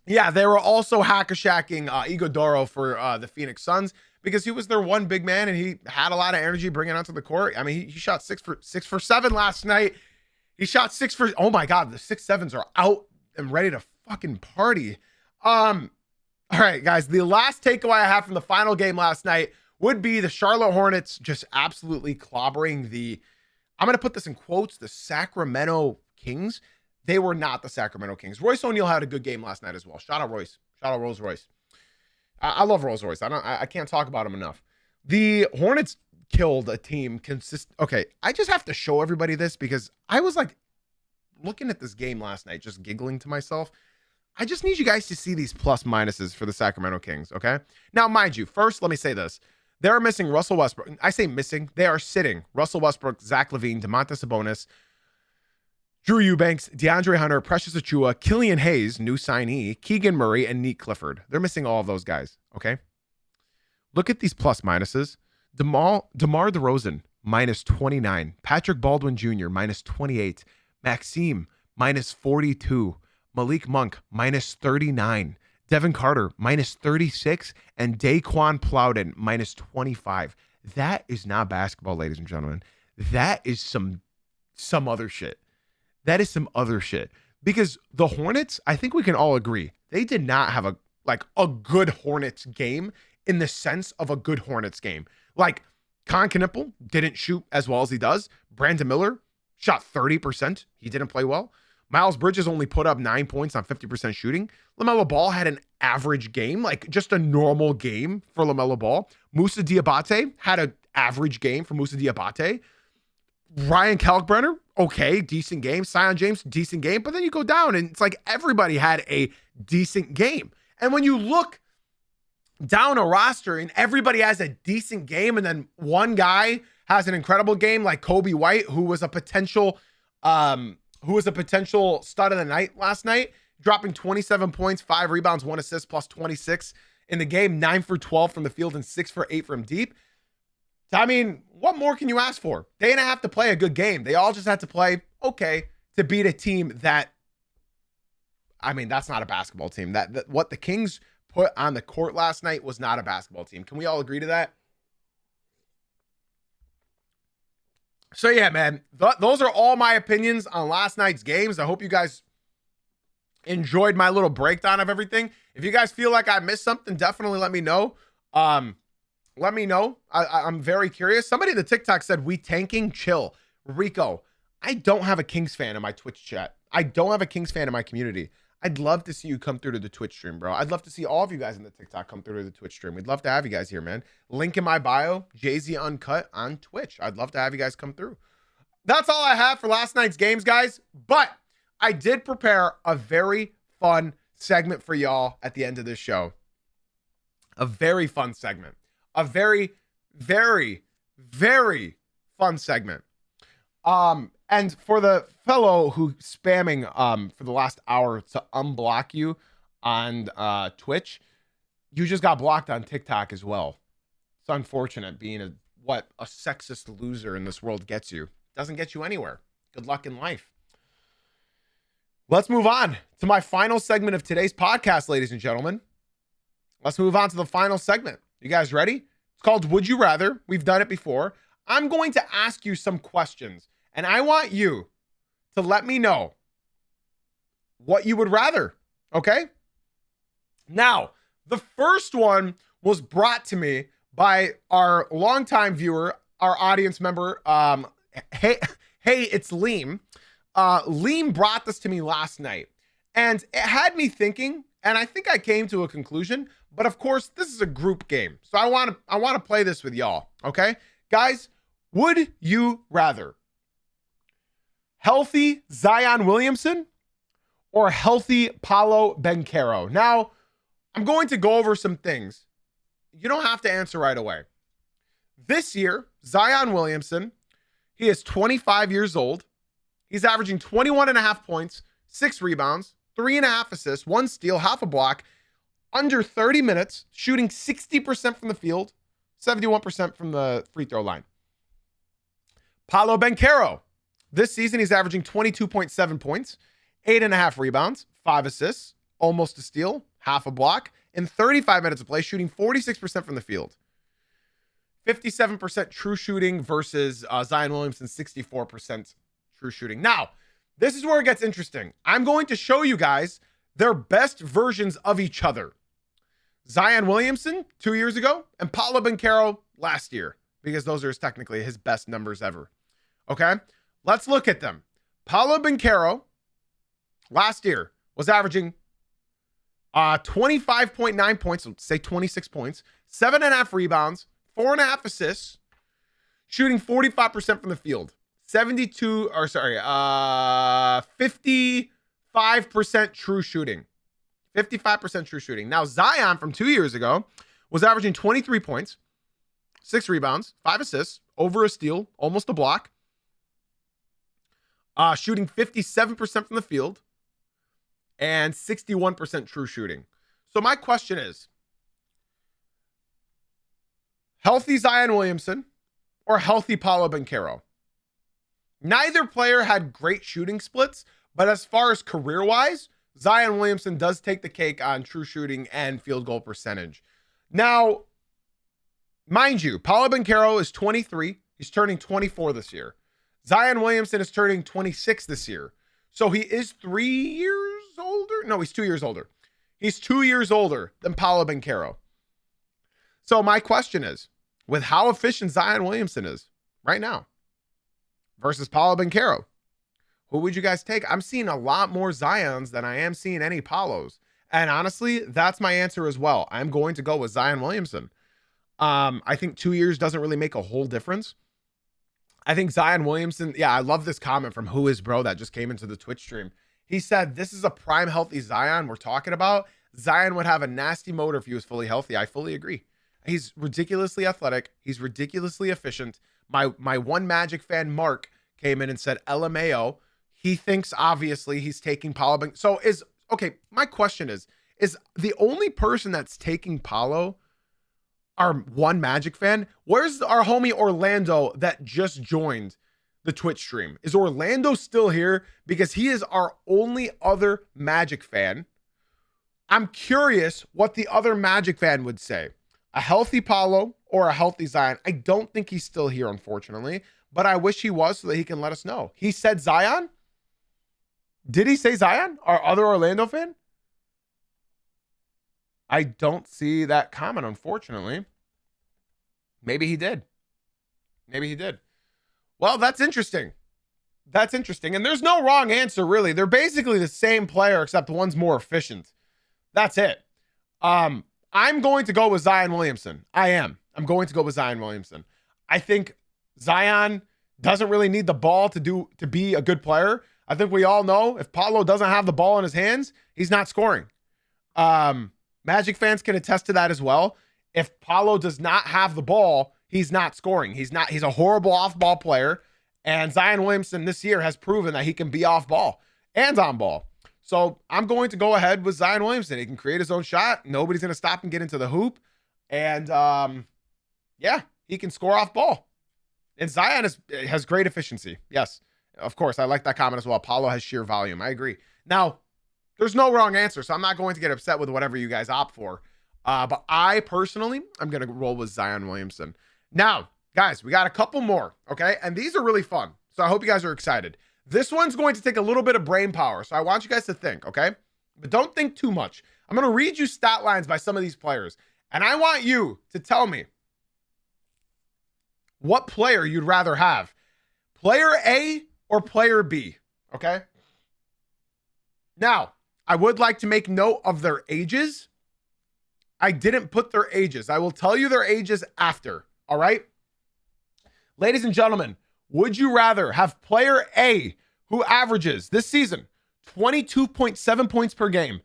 Yeah, they were also hack-a-shacking Iguodala for the Phoenix Suns because he was their one big man and he had a lot of energy bringing onto the court. I mean, he shot 6 for 7 last night. He shot 6 for, oh my God, the 6-7s are out and ready to fucking party. All right, guys, the last takeaway I have from the final game last night would be the Charlotte Hornets just absolutely clobbering the, I'm going to put this in quotes, the Sacramento Kings. They were not the Sacramento Kings. Royce O'Neal had a good game last night as well. Shout out Royce. Shout out Rolls Royce. I love Rolls Royce. I can't talk about him enough. The Hornets killed a team Okay, I just have to show everybody this because I was like looking at this game last night, just giggling to myself. I just need you guys to see these plus minuses for the Sacramento Kings, okay? Now, mind you, first, let me say this. They're missing Russell Westbrook. I say missing. They are sitting Russell Westbrook, Zach LaVine, Domantas Sabonis, Drew Eubanks, DeAndre Hunter, Precious Achiuwa, Killian Hayes, new signee, Keegan Murray, and Neek Clifford. They're missing all of those guys, okay? Look at these plus minuses. DeMar DeRozan, minus 29. Patrick Baldwin Jr., minus 28. Maxime, minus 42. Malik Monk, minus 39. Devin Carter, minus 36. And Daquan Plowden, minus 25. That is not basketball, ladies and gentlemen. That is some other shit. That is some other shit. Because the Hornets, I think we can all agree, they did not have a good Hornets game in the sense of a good Hornets game. Like, Con Knippel didn't shoot as well as he does. Brandon Miller shot 30%. He didn't play well. Miles Bridges only put up 9 points on 50% shooting. LaMelo Ball had an average game, like just a normal game for LaMelo Ball. Moussa Diabate had an average game for Moussa Diabate. Ryan Kalkbrenner, okay, decent game. Zion James, decent game. But then you go down and it's like everybody had a decent game. And when you look down a roster and everybody has a decent game and then one guy has an incredible game like Kobe White, who was a potential stud of the night last night, dropping 27 points, 5 rebounds, 1 assist, plus 26 in the game, 9 for 12 from the field and 6 for 8 from deep. I mean, what more can you ask for? They didn't have to play a good game. They all just had to play okay to beat a team that, I mean, that's not a basketball team. That what the Kings put on the court last night was not a basketball team. Can we all agree to that? So yeah, man, those are all my opinions on last night's games. I hope you guys enjoyed my little breakdown of everything. If you guys feel like I missed something, definitely let me know. Let me know. I'm very curious. Somebody in the TikTok said, we tanking, chill. Rico, I don't have a Kings fan in my Twitch chat. I don't have a Kings fan in my community. I'd love to see you come through to the Twitch stream, bro. I'd love to see all of you guys in the TikTok come through to the Twitch stream. We'd love to have you guys here, man. Link in my bio, Jay-Z Uncut on Twitch. I'd love to have you guys come through. That's all I have for last night's games, guys. But I did prepare a very fun segment for y'all at the end of this show. A very fun segment. A very, very, very fun segment. And for the fellow who spamming for the last hour to unblock you on Twitch, you just got blocked on TikTok as well. It's unfortunate being a sexist loser in this world gets you. Doesn't get you anywhere. Good luck in life. Let's move on to my final segment of today's podcast, ladies and gentlemen. Let's move on to the final segment. You guys ready? It's called Would You Rather. We've done it before. I'm going to ask you some questions, and I want you to let me know what you would rather, okay? Now, the first one was brought to me by our longtime viewer, our audience member, hey, it's Liam. Liam brought this to me last night, and it had me thinking, and I think I came to a conclusion, but of course, this is a group game, so I want to play this with y'all, okay? Guys, would you rather healthy Zion Williamson or healthy Paolo Banchero? Now, I'm going to go over some things. you don't have to answer right away. This year, Zion Williamson, he is 25 years old. He's averaging 21 and a half points, 6 rebounds, 3.5 assists, 1 steal, half a block, under 30 minutes, shooting 60% from the field, 71% from the free throw line. Paolo Banchero. This season, he's averaging 22.7 points, 8.5 rebounds, 5 assists, almost a steal, half a block, in 35 minutes of play, shooting 46% from the field. 57% true shooting versus Zion Williamson's 64% true shooting. Now, this is where it gets interesting. I'm going to show you guys their best versions of each other. Zion Williamson 2 years ago and Paolo Banchero last year, because those are technically his best numbers ever. Okay, let's look at them. Paolo Banchero last year was averaging 25.9 points, let's say 26 points, 7.5 rebounds, 4.5 assists, shooting 45% from the field, 55% true shooting. 55% true shooting. Now, Zion from 2 years ago was averaging 23 points, 6 rebounds, 5 assists, over a steal, almost a block, shooting 57% from the field, and 61% true shooting. So my question is, healthy Zion Williamson or healthy Paolo Banchero? Neither player had great shooting splits, but as far as career-wise, Zion Williamson does take the cake on true shooting and field goal percentage. Now, mind you, Paolo Banchero is 23. He's turning 24 this year. Zion Williamson is turning 26 this year. So he is 3 years older. No, he's 2 years older. He's 2 years older than Paolo Banchero. So my question is, with how efficient Zion Williamson is right now versus Paolo Banchero, who would you guys take? I'm seeing a lot more Zions than I am seeing any Paulos. And honestly, that's my answer as well. I'm going to go with Zion Williamson. I think 2 years doesn't really make a whole difference. I think Zion Williamson, yeah, I love this comment from Who Is Bro that just came into the Twitch stream. He said, this is a prime healthy Zion we're talking about. Zion would have a nasty motor if he was fully healthy. I fully agree. He's ridiculously athletic. He's ridiculously efficient. My one Magic fan, Mark, came in and said, LMAO. He thinks, obviously, he's taking Paolo. So my question is the only person that's taking Paolo our one Magic fan? Where's our homie Orlando that just joined the Twitch stream? Is Orlando still here? Because he is our only other Magic fan. I'm curious what the other Magic fan would say. A healthy Paolo or a healthy Zion? I don't think he's still here, unfortunately, but I wish he was so that he can let us know. He said Zion? Did he say Zion? Our other Orlando fan? I don't see that comment, unfortunately. Maybe he did. Maybe he did. Well, that's interesting. That's interesting. And there's no wrong answer, really. They're basically the same player, except one's more efficient. That's it. I'm going to go with Zion Williamson. I'm going to go with Zion Williamson. I think Zion doesn't really need the ball to be a good player. I think we all know if Paolo doesn't have the ball in his hands, he's not scoring. Magic fans can attest to that as well. If Paolo does not have the ball, he's not scoring. He's a horrible off-ball player. And Zion Williamson this year has proven that he can be off-ball and on-ball. So I'm going to go ahead with Zion Williamson. He can create his own shot. Nobody's going to stop him get into the hoop. And yeah, he can score off-ball. And Zion has great efficiency. Yes, of course. I like that comment as well. Paolo has sheer volume. I agree. Now, there's no wrong answer, so I'm not going to get upset with whatever you guys opt for. But I personally, I'm going to roll with Zion Williamson. Now, guys, we got a couple more, okay? And these are really fun, so I hope you guys are excited. This one's going to take a little bit of brain power, so I want you guys to think, okay? But don't think too much. I'm going to read you stat lines by some of these players, and I want you to tell me what player you'd rather have. Player A or player B, okay? Now, I would like to make note of their ages. I didn't put their ages. I will tell you their ages after, all right? Ladies and gentlemen, would you rather have player A, who averages this season 22.7 points per game,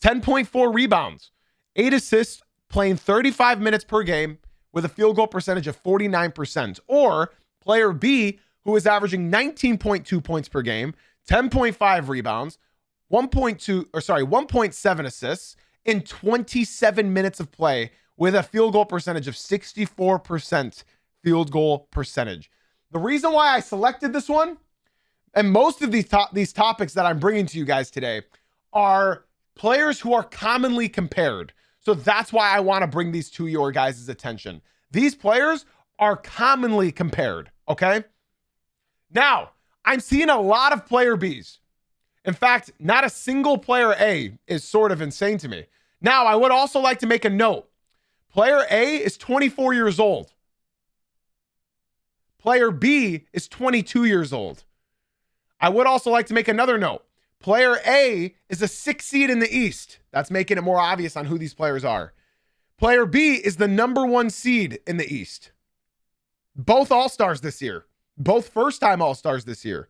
10.4 rebounds, 8 assists, playing 35 minutes per game with a field goal percentage of 49%, or player B, who is averaging 19.2 points per game, 10.5 rebounds, 1.7 assists in 27 minutes of play with a field goal percentage of 64% field goal percentage. The reason why I selected this one, and most of these topics that I'm bringing to you guys today, are players who are commonly compared. So that's why I want to bring these to your guys' attention. These players are commonly compared, okay? Now, I'm seeing a lot of player Bs. In fact, not a single player A is sort of insane to me. Now, I would also like to make a note. Player A is 24 years old. Player B is 22 years old. I would also like to make another note. Player A is a 6th seed in the East. That's making it more obvious on who these players are. Player B is the number 1 seed in the East. Both All-Stars this year. Both first-time All-Stars this year.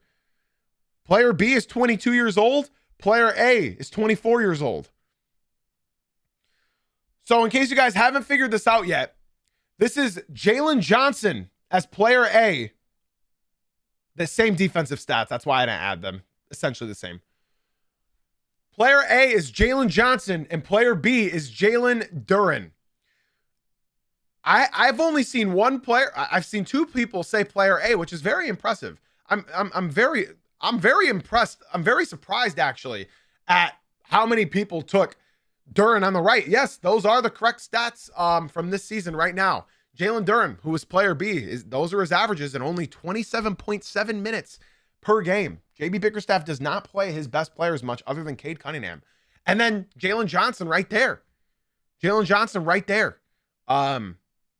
Player B is 22 years old. Player A is 24 years old. So in case you guys haven't figured this out yet, this is Jalen Johnson as player A. The same defensive stats. That's why I didn't add them. Essentially the same. Player A is Jalen Johnson and player B is Jalen Duren. I've only seen one player. I've seen two people say player A, which is very impressive. I'm very impressed. I'm very surprised actually at how many people took Duren on the right. Yes, those are the correct stats from this season right now. Jalen Duren, who was player B, those are his averages in only 27.7 minutes per game. JB Bickerstaff does not play his best players much other than Cade Cunningham. And then Jalen Johnson right there.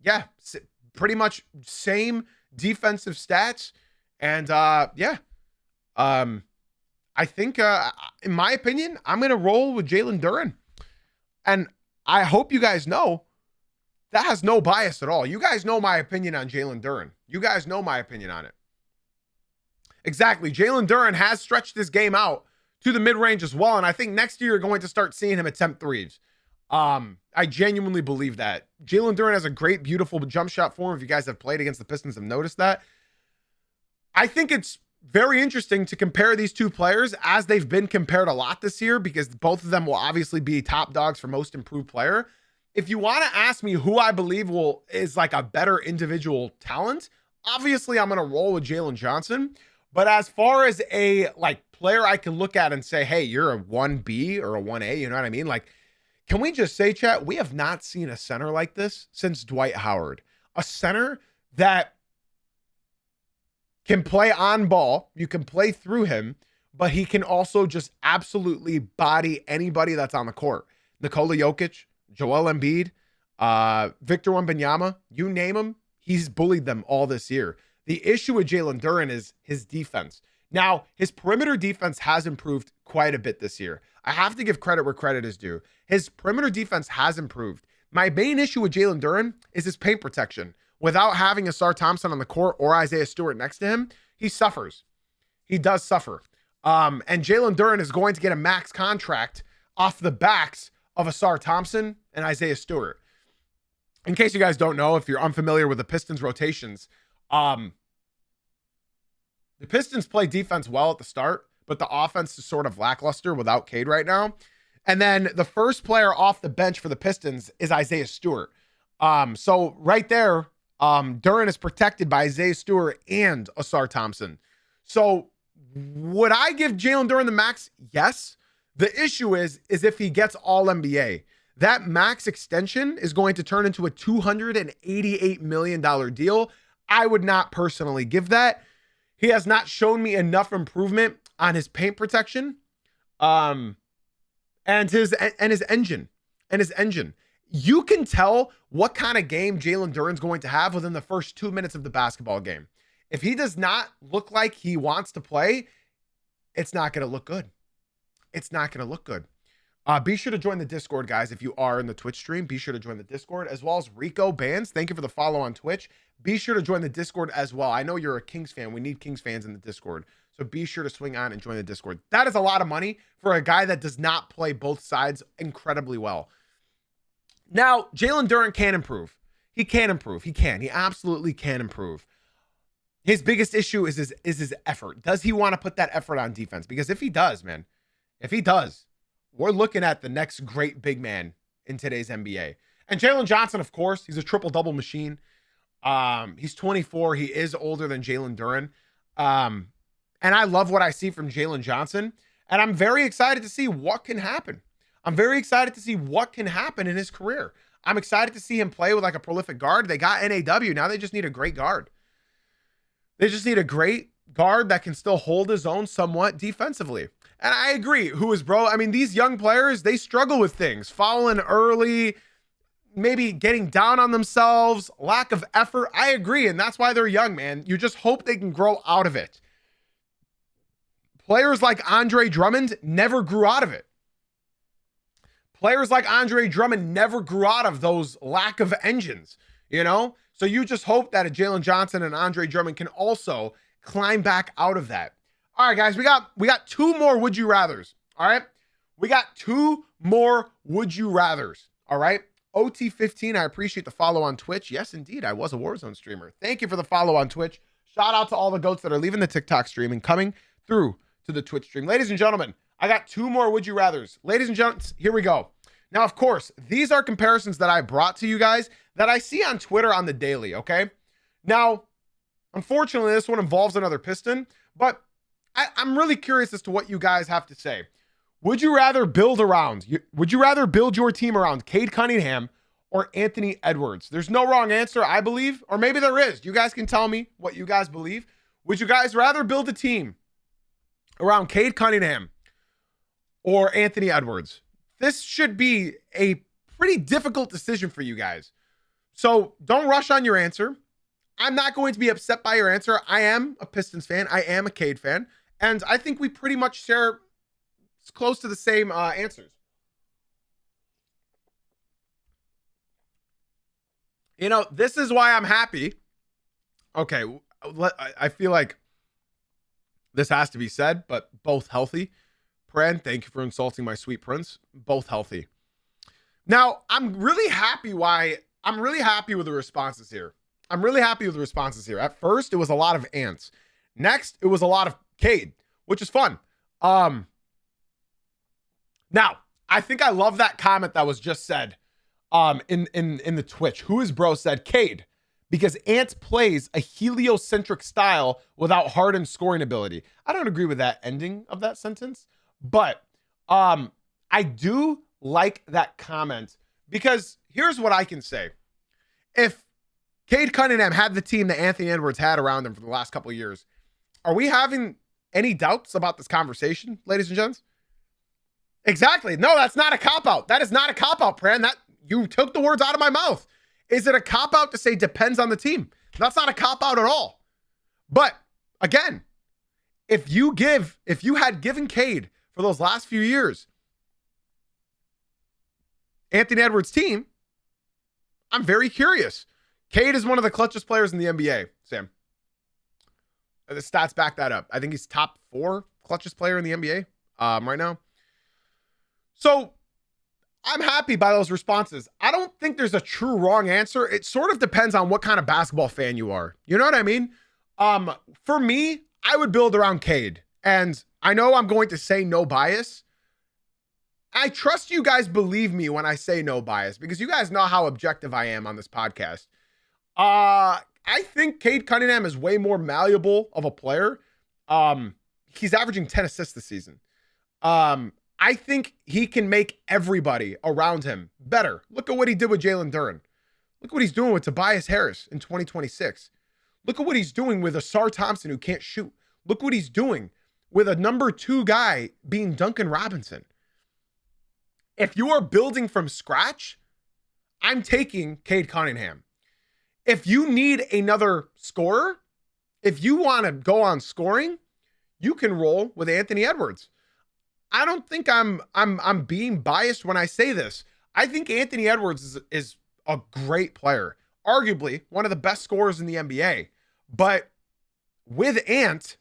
Yeah, pretty much same defensive stats. And I think, in my opinion, I'm going to roll with Jalen Duren. And I hope you guys know that has no bias at all. You guys know my opinion on Jalen Duren. You guys know my opinion on it. Exactly. Jalen Duren has stretched this game out to the mid-range as well. And I think next year you're going to start seeing him attempt threes. I genuinely believe that. Jalen Duren has a great, beautiful jump shot form. If you guys have played against the Pistons have noticed that. I think it's very interesting to compare these two players as they've been compared a lot this year because both of them will obviously be top dogs for most improved player. If you want to ask me who I believe is like a better individual talent, obviously I'm going to roll with Jalen Johnson. But as far as a player I can look at and say, hey, you're a 1B or a 1A, you know what I mean? Like, can we just say, chat, we have not seen a center like this since Dwight Howard. A center that can play on ball, you can play through him, but he can also just absolutely body anybody that's on the court. Nikola Jokic, Joel Embiid, Victor Wembanyama, you name him, he's bullied them all this year. The issue with Jalen Duren is his defense. Now, his perimeter defense has improved quite a bit this year. I have to give credit where credit is due. His perimeter defense has improved. My main issue with Jalen Duren is his paint protection. Without having Asar Thompson on the court or Isaiah Stewart next to him, he suffers. He does suffer. And Jalen Duren is going to get a max contract off the backs of Asar Thompson and Isaiah Stewart. In case you guys don't know, if you're unfamiliar with the Pistons rotations, the Pistons play defense well at the start, but the offense is sort of lackluster without Cade right now. And then the first player off the bench for the Pistons is Isaiah Stewart. So right there, Duren is protected by Isaiah Stewart and Asar Thompson. So would I give Jalen Duren the max? Yes. The issue is if he gets all NBA. That max extension is going to turn into a $288 million deal. I would not personally give that. He has not shown me enough improvement on his paint protection, and his engine. You can tell what kind of game Jalen Duren's going to have within the first 2 minutes of the basketball game. If he does not look like he wants to play, it's not going to look good. It's not going to look good. Be sure to join the Discord, guys. If you are in the Twitch stream, be sure to join the Discord, as well as Rico Bands. Thank you for the follow on Twitch. Be sure to join the Discord as well. I know you're a Kings fan. We need Kings fans in the Discord. So be sure to swing on and join the Discord. That is a lot of money for a guy that does not play both sides incredibly well. Now, Jalen Duren can improve. He can improve. He can. He absolutely can improve. His biggest issue is his effort. Does he want to put that effort on defense? Because if he does, man, if he does, we're looking at the next great big man in today's NBA. And Jalen Johnson, of course, he's a triple-double machine. He's 24. He is older than Jalen Duren. And I love what I see from Jalen Johnson. And I'm very excited to see what can happen. I'm very excited to see what can happen in his career. I'm excited to see him play with like a prolific guard. They got NAW. Now they just need a great guard. They just need a great guard that can still hold his own somewhat defensively. And I agree. Who is bro? I mean, these young players, they struggle with things. Fouling early, maybe getting down on themselves, lack of effort. I agree. And that's why they're young, man. You just hope they can grow out of it. Players like Andre Drummond never grew out of it. Players like Andre Drummond never grew out of those lack of engines, you know? So you just hope that a Jalen Johnson and Andre Drummond can also climb back out of that. All right, guys, we got two more would you rathers. All right. We got two more would you rathers. All right. OT15, I appreciate the follow on Twitch. Yes, indeed. I was a Warzone streamer. Thank you for the follow on Twitch. Shout out to all the goats that are leaving the TikTok stream and coming through to the Twitch stream. Ladies and gentlemen, I got two more would you rathers. Ladies and gentlemen, here we go. Now, of course, these are comparisons that I brought to you guys that I see on Twitter on the daily, okay? Now, unfortunately, this one involves another Piston, but I'm really curious as to what you guys have to say. Would you rather build your team around Cade Cunningham or Anthony Edwards? There's no wrong answer, I believe, or maybe there is. You guys can tell me what you guys believe. Would you guys rather build a team around Cade Cunningham or Anthony Edwards? This should be a pretty difficult decision for you guys. So don't rush on your answer. I'm not going to be upset by your answer. I am a Pistons fan. I am a Cade fan. And I think we pretty much share close to the same answers. You know, this is why I'm happy. Okay, I feel like this has to be said, but both healthy. Pran, thank you for insulting my sweet prince. Both healthy. Now, I'm really happy with the responses here. At first, it was a lot of ants. Next, it was a lot of Cade, which is fun. Now, I think I love that comment that was just said in the Twitch. Who is bro said Cade, because Ant plays a heliocentric style without Harden's scoring ability. I don't agree with that ending of that sentence, but I do like that comment because here's what I can say. If Cade Cunningham had the team that Anthony Edwards had around him for the last couple of years, are we having any doubts about this conversation, ladies and gents? Exactly. No, that's not a cop-out. That is not a cop-out, Pran. That you took the words out of my mouth. Is it a cop-out to say depends on the team? That's not a cop-out at all. But again, if you had given Cade for those last few years Anthony Edwards' team, I'm very curious. Cade is one of the clutchest players in the NBA, Sam. The stats back that up. I think he's top 4 clutchest player in the NBA right now. So I'm happy by those responses. I don't think there's a true wrong answer. It sort of depends on what kind of basketball fan you are. You know what I mean? For me, I would build around Cade. And I know I'm going to say no bias. I trust you guys believe me when I say no bias because you guys know how objective I am on this podcast. I think Cade Cunningham is way more malleable of a player. He's averaging 10 assists this season. I think he can make everybody around him better. Look at what he did with Jalen Duren. Look what he's doing with Tobias Harris in 2026. Look at what he's doing with Asar Thompson who can't shoot. Look what he's doing with a number 2 guy being Duncan Robinson. If you are building from scratch, I'm taking Cade Cunningham. If you need another scorer, if you want to go on scoring, you can roll with Anthony Edwards. I don't think I'm being biased when I say this. I think Anthony Edwards is a great player, arguably one of the best scorers in the NBA. But with Ant,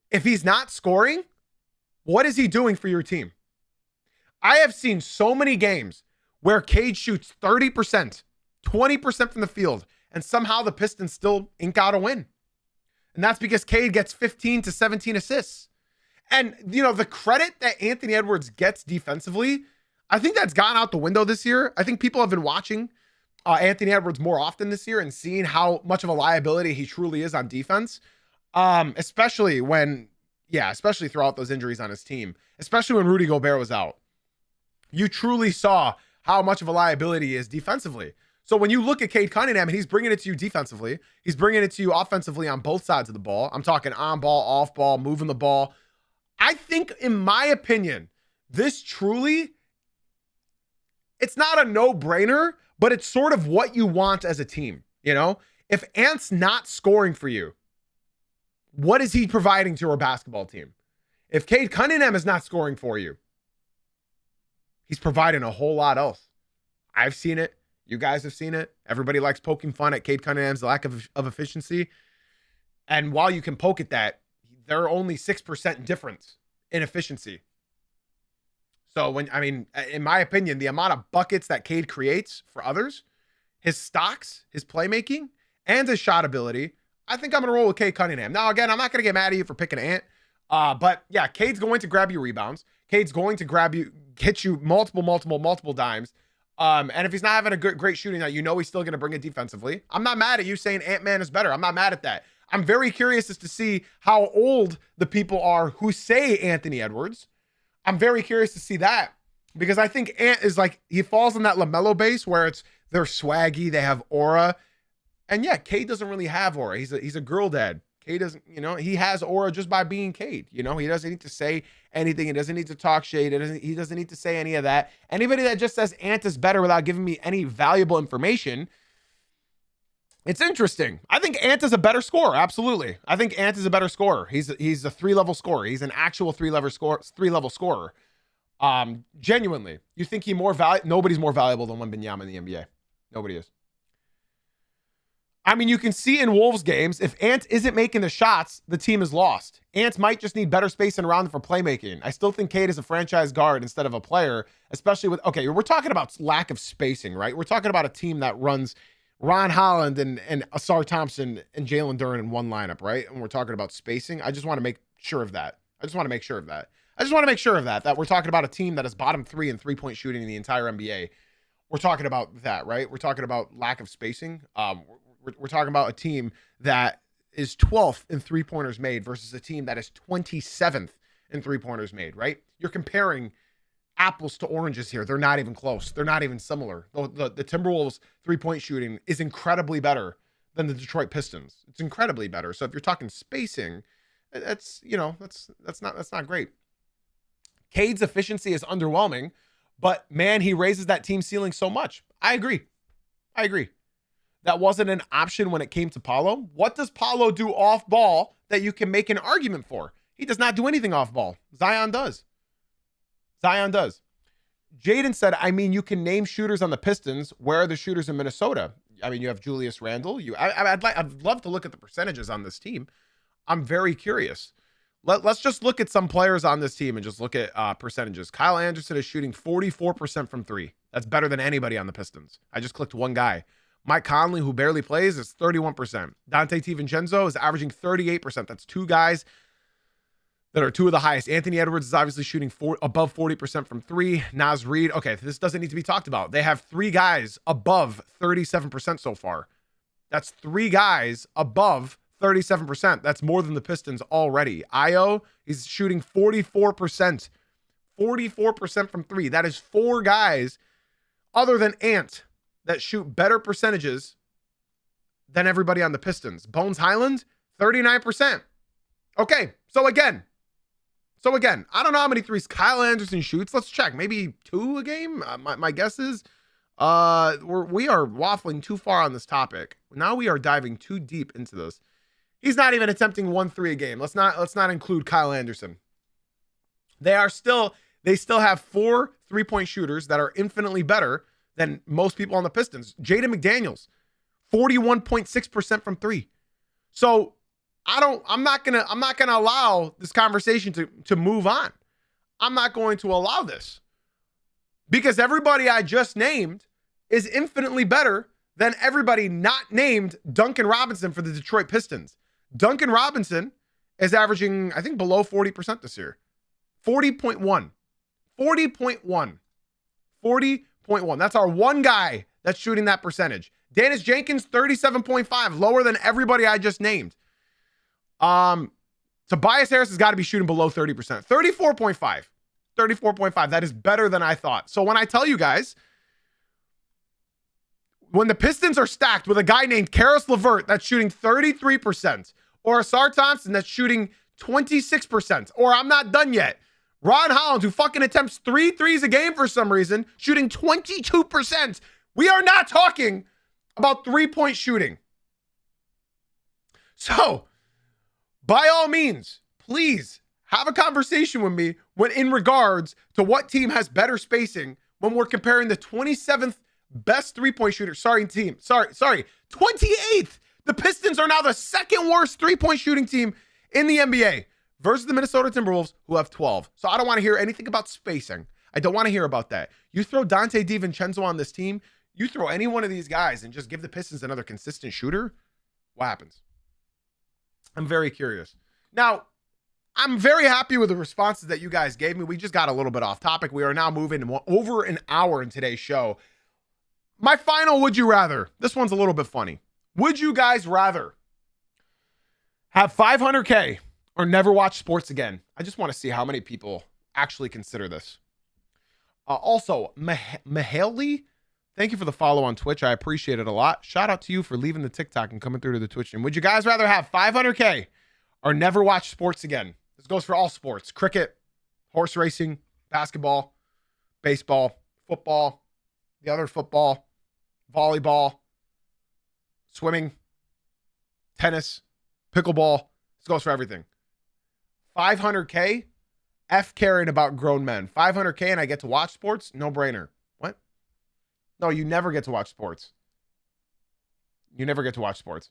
if he's not scoring, what is he doing for your team? I have seen so many games where Cade shoots 30%, 20% from the field, and somehow the Pistons still ink out a win. And that's because Cade gets 15 to 17 assists. And, the credit that Anthony Edwards gets defensively, I think that's gone out the window this year. I think people have been watching Anthony Edwards more often this year and seeing how much of a liability he truly is on defense. Especially throughout those injuries on his team, especially when Rudy Gobert was out. You truly saw how much of a liability he is defensively. So when you look at Cade Cunningham and he's bringing it to you defensively, he's bringing it to you offensively on both sides of the ball. I'm talking on ball, off ball, moving the ball. I think, in my opinion, this truly, it's not a no-brainer, but it's sort of what you want as a team. If Ant's not scoring for you, what is he providing to our basketball team? If Cade Cunningham is not scoring for you, he's providing a whole lot else. I've seen it. You guys have seen it. Everybody likes poking fun at Cade Cunningham's lack of efficiency. And while you can poke at that, they're only 6% difference in efficiency. So in my opinion, the amount of buckets that Cade creates for others, his stocks, his playmaking, and his shot ability, I think I'm going to roll with Cade Cunningham. Now, again, I'm not going to get mad at you for picking Ant. But yeah, Cade's going to grab you rebounds. Cade's going to hit you multiple dimes. And if he's not having a great shooting night, he's still going to bring it defensively. I'm not mad at you saying Ant-Man is better. I'm not mad at that. I'm very curious as to see how old the people are who say Anthony Edwards. I'm very curious to see that because I think Ant is he falls in that LaMelo base where they're swaggy, they have aura. And yeah, Cade doesn't really have aura. He's a girl dad. Cade doesn't, he has aura just by being Cade. He doesn't need to say anything. He doesn't need to talk shade. He doesn't need to say any of that. Anybody that just says Ant is better without giving me any valuable information, it's interesting. I think Ant is a better scorer. Absolutely. I think Ant is a better scorer. He's a 3-level scorer. He's an actual 3-level scorer. Genuinely. You think nobody's more valuable than Wembanyama in the NBA. Nobody is. You can see in Wolves games, if Ant isn't making the shots, the team is lost. Ant might just need better spacing around for playmaking. I still think Cade is a franchise guard instead of a player, especially we're talking about lack of spacing, right? We're talking about a team that runs Ron Holland and Asar Thompson and Jalen Duren in one lineup, right? And we're talking about spacing. I just want to make sure of that. That we're talking about a team that is bottom 3 in three-point shooting in the entire NBA. We're talking about that, right? We're talking about lack of spacing. We're talking about a team that is 12th in three-pointers made versus a team that is 27th in three-pointers made, right? You're comparing apples to oranges here. They're not even close. They're not even similar. The Timberwolves three-point shooting is incredibly better than the Detroit Pistons. It's incredibly better. So if you're talking spacing, that's not great. Cade's efficiency is underwhelming, but man, he raises that team ceiling so much. I agree. That wasn't an option when it came to Paolo. What does Paolo do off ball that you can make an argument for? He does not do anything off ball. Zion does. Jaden said, you can name shooters on the Pistons. Where are the shooters in Minnesota? You have Julius Randle. I'd love to look at the percentages on this team. I'm very curious. Let's just look at some players on this team and just look at percentages. Kyle Anderson is shooting 44% from three. That's better than anybody on the Pistons. I just clicked one guy. Mike Conley, who barely plays, is 31%. Dante DiVincenzo is averaging 38%. That's two guys that are two of the highest. Anthony Edwards is obviously shooting above 40% from three. Naz Reid, okay, this doesn't need to be talked about. They have three guys above 37% so far. That's three guys above 37%. That's more than the Pistons already. Io, he's shooting 44%. 44% from three. That is four guys other than Ant that shoot better percentages than everybody on the Pistons. Bones Highland, 39%. Okay, so again, I don't know how many threes Kyle Anderson shoots. Let's check. Maybe 2 a game? My guess is we are waffling too far on this topic. Now we are diving too deep into this. He's not even attempting 1-3 a game. Let's not include Kyle Anderson. They still have 4 3-point shooters that are infinitely better than most people on the Pistons. Jaden McDaniels, 41.6% from three. So I'm not gonna allow this conversation to move on. I'm not going to allow this. because everybody I just named is infinitely better than everybody not named Duncan Robinson for the Detroit Pistons. Duncan Robinson is averaging, I think, below 40% this year. 40.1. 40.1. 40.1. That's our one guy that's shooting that percentage. Dennis Jenkins, 37.5, lower than everybody I just named. Tobias Harris has got to be shooting below 30%. 34.5. 34.5. That is better than I thought. So when I tell you guys, when the Pistons are stacked with a guy named Karis LeVert that's shooting 33%, or Asar Thompson that's shooting 26%, or I'm not done yet, Ron Holland, who fucking attempts 3 threes a game for some reason, shooting 22%, we are not talking about 3-point shooting. So, by all means, please have a conversation with me when in regards to what team has better spacing when we're comparing the 27th best 3-point shooter. Sorry, 28th. The Pistons are now the second worst 3-point shooting team in the NBA versus the Minnesota Timberwolves, who have 12. So I don't want to hear anything about spacing. I don't want to hear about that. You throw Dante DiVincenzo on this team, you throw any one of these guys and just give the Pistons another consistent shooter, what happens? I'm very curious. Now, I'm very happy with the responses that you guys gave me. We just got a little bit off topic. We are now moving over an hour in today's show. My final would you rather. This one's a little bit funny. Would you guys rather have 500K or never watch sports again? I just want to see how many people actually consider this. Also, Mahaley, thank you for the follow on Twitch. I appreciate it a lot. Shout out to you for leaving the TikTok and coming through to the Twitch stream. Would you guys rather have 500K or never watch sports again? This goes for all sports. Cricket, horse racing, basketball, baseball, football, the other football, volleyball, swimming, tennis, pickleball. This goes for everything. 500K, F caring about grown men. 500K and I get to watch sports? No brainer. What? No, you never get to watch sports. You never get to watch sports.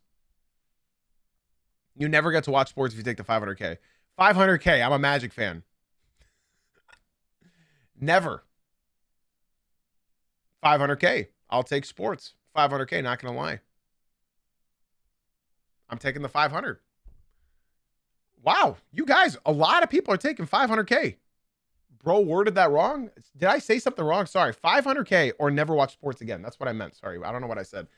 You never get to watch sports if you take the 500K. 500K, I'm a Magic fan. Never. 500K, I'll take sports. 500K, not going to lie. I'm taking the 500. Wow, you guys, a lot of people are taking 500K. Bro, worded that wrong? Did I say something wrong? Sorry, 500K or never watch sports again. That's what I meant. Sorry, I don't know what I said.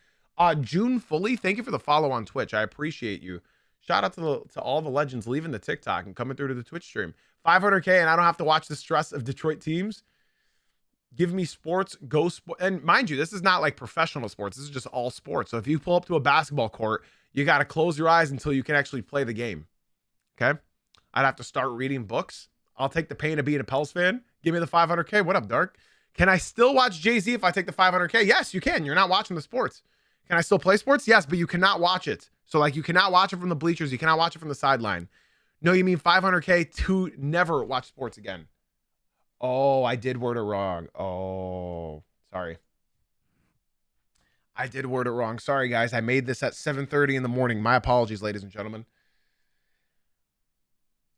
June Fully, thank you for the follow on Twitch. I appreciate you. Shout out to all the legends leaving the TikTok and coming through to the Twitch stream. 500K and I don't have to watch the stress of Detroit teams. Give me sports, go sport. And mind you, this is not like professional sports. This is just all sports. So if you pull up to a basketball court, you got to close your eyes until you can actually play the game. Okay? I'd have to start reading books. I'll take the pain of being a Pels fan. Give me the 500K. What up, Dark? Can I still watch Jay-Z if I take the 500K? Yes, you can. You're not watching the sports. Can I still play sports? Yes, but you cannot watch it. So like you cannot watch it from the bleachers. You cannot watch it from the sideline. No, you mean 500K to never watch sports again. Oh, I did word it wrong. Oh, sorry. I did word it wrong. Sorry, guys. I made this at 7:30 in the morning. My apologies, ladies and gentlemen.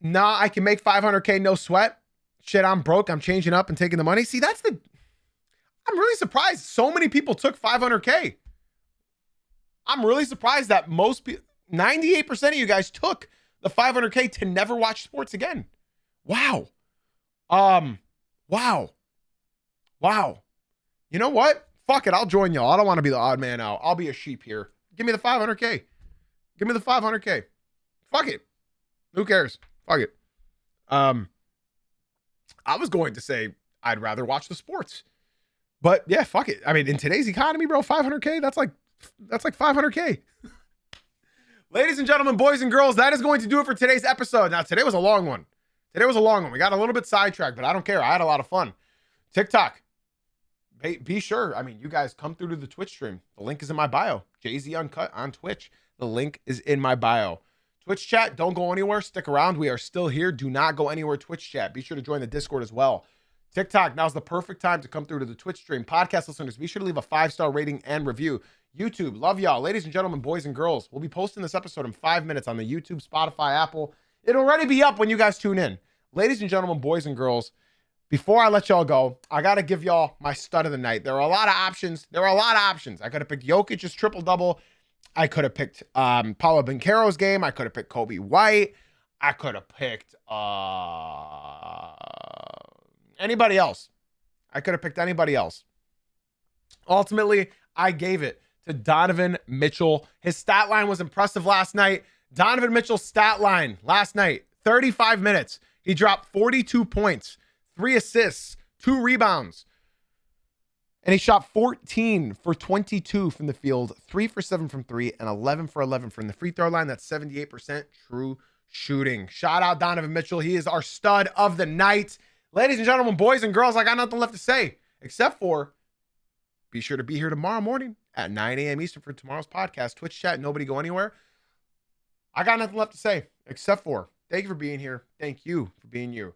Nah, I can make 500K no sweat. Shit, I'm broke. I'm changing up and taking the money. See, I'm really surprised so many people took 500K. I'm really surprised that 98% of you guys took the 500K to never watch sports again. Wow. Wow. You know what? Fuck it. I'll join y'all. I don't want to be the odd man out. I'll be a sheep here. Give me the 500K. Give me the 500K. Fuck it. Who cares? Fuck it. I was going to say I'd rather watch the sports. But yeah, fuck it. I mean, in today's economy, bro, 500K, that's like 500K. Ladies and gentlemen, boys and girls, that is going to do it for today's episode. Now, today was a long one. We got a little bit sidetracked, but I don't care. I had a lot of fun. TikTok. Be sure. I mean, you guys come through to the Twitch stream. The link is in my bio. Jay-Z Uncut on Twitch. The link is in my bio. Twitch chat, don't go anywhere. Stick around. We are still here. Do not go anywhere. Twitch chat. Be sure to join the Discord as well. TikTok, now's the perfect time to come through to the Twitch stream. Podcast listeners, be sure to leave a 5-star rating and review. YouTube, love y'all. Ladies and gentlemen, boys and girls, we'll be posting this episode in 5 minutes on the YouTube, Spotify, Apple. It'll already be up when you guys tune in. Ladies and gentlemen, boys and girls, Before I let y'all go, I got to give y'all my stud of the night. There are a lot of options. I could have picked Jokic's triple-double. I could have picked Paulo Banchero's game. I could have picked Kobe White. I could have picked anybody else. Ultimately, I gave it to Donovan Mitchell. His stat line was impressive last night. Donovan Mitchell's stat line last night, 35 minutes. He dropped 42 points, 3 assists, 2 rebounds. And he shot 14 for 22 from the field, 3 for 7 from 3, and 11 for 11 from the free throw line. That's 78% true shooting. Shout out Donovan Mitchell. He is our stud of the night. Ladies and gentlemen, boys and girls, I got nothing left to say except for be sure to be here tomorrow morning at 9 a.m. Eastern for tomorrow's podcast. Twitch chat, nobody go anywhere. I got nothing left to say except for thank you for being here. Thank you for being you.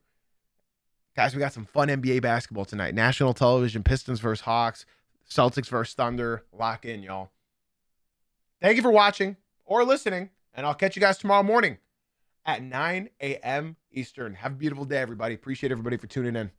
Guys, we got some fun NBA basketball tonight. National television, Pistons versus Hawks, Celtics versus Thunder. Lock in, y'all. Thank you for watching or listening, and I'll catch you guys tomorrow morning at 9 a.m. Eastern. Have a beautiful day, everybody. Appreciate everybody for tuning in.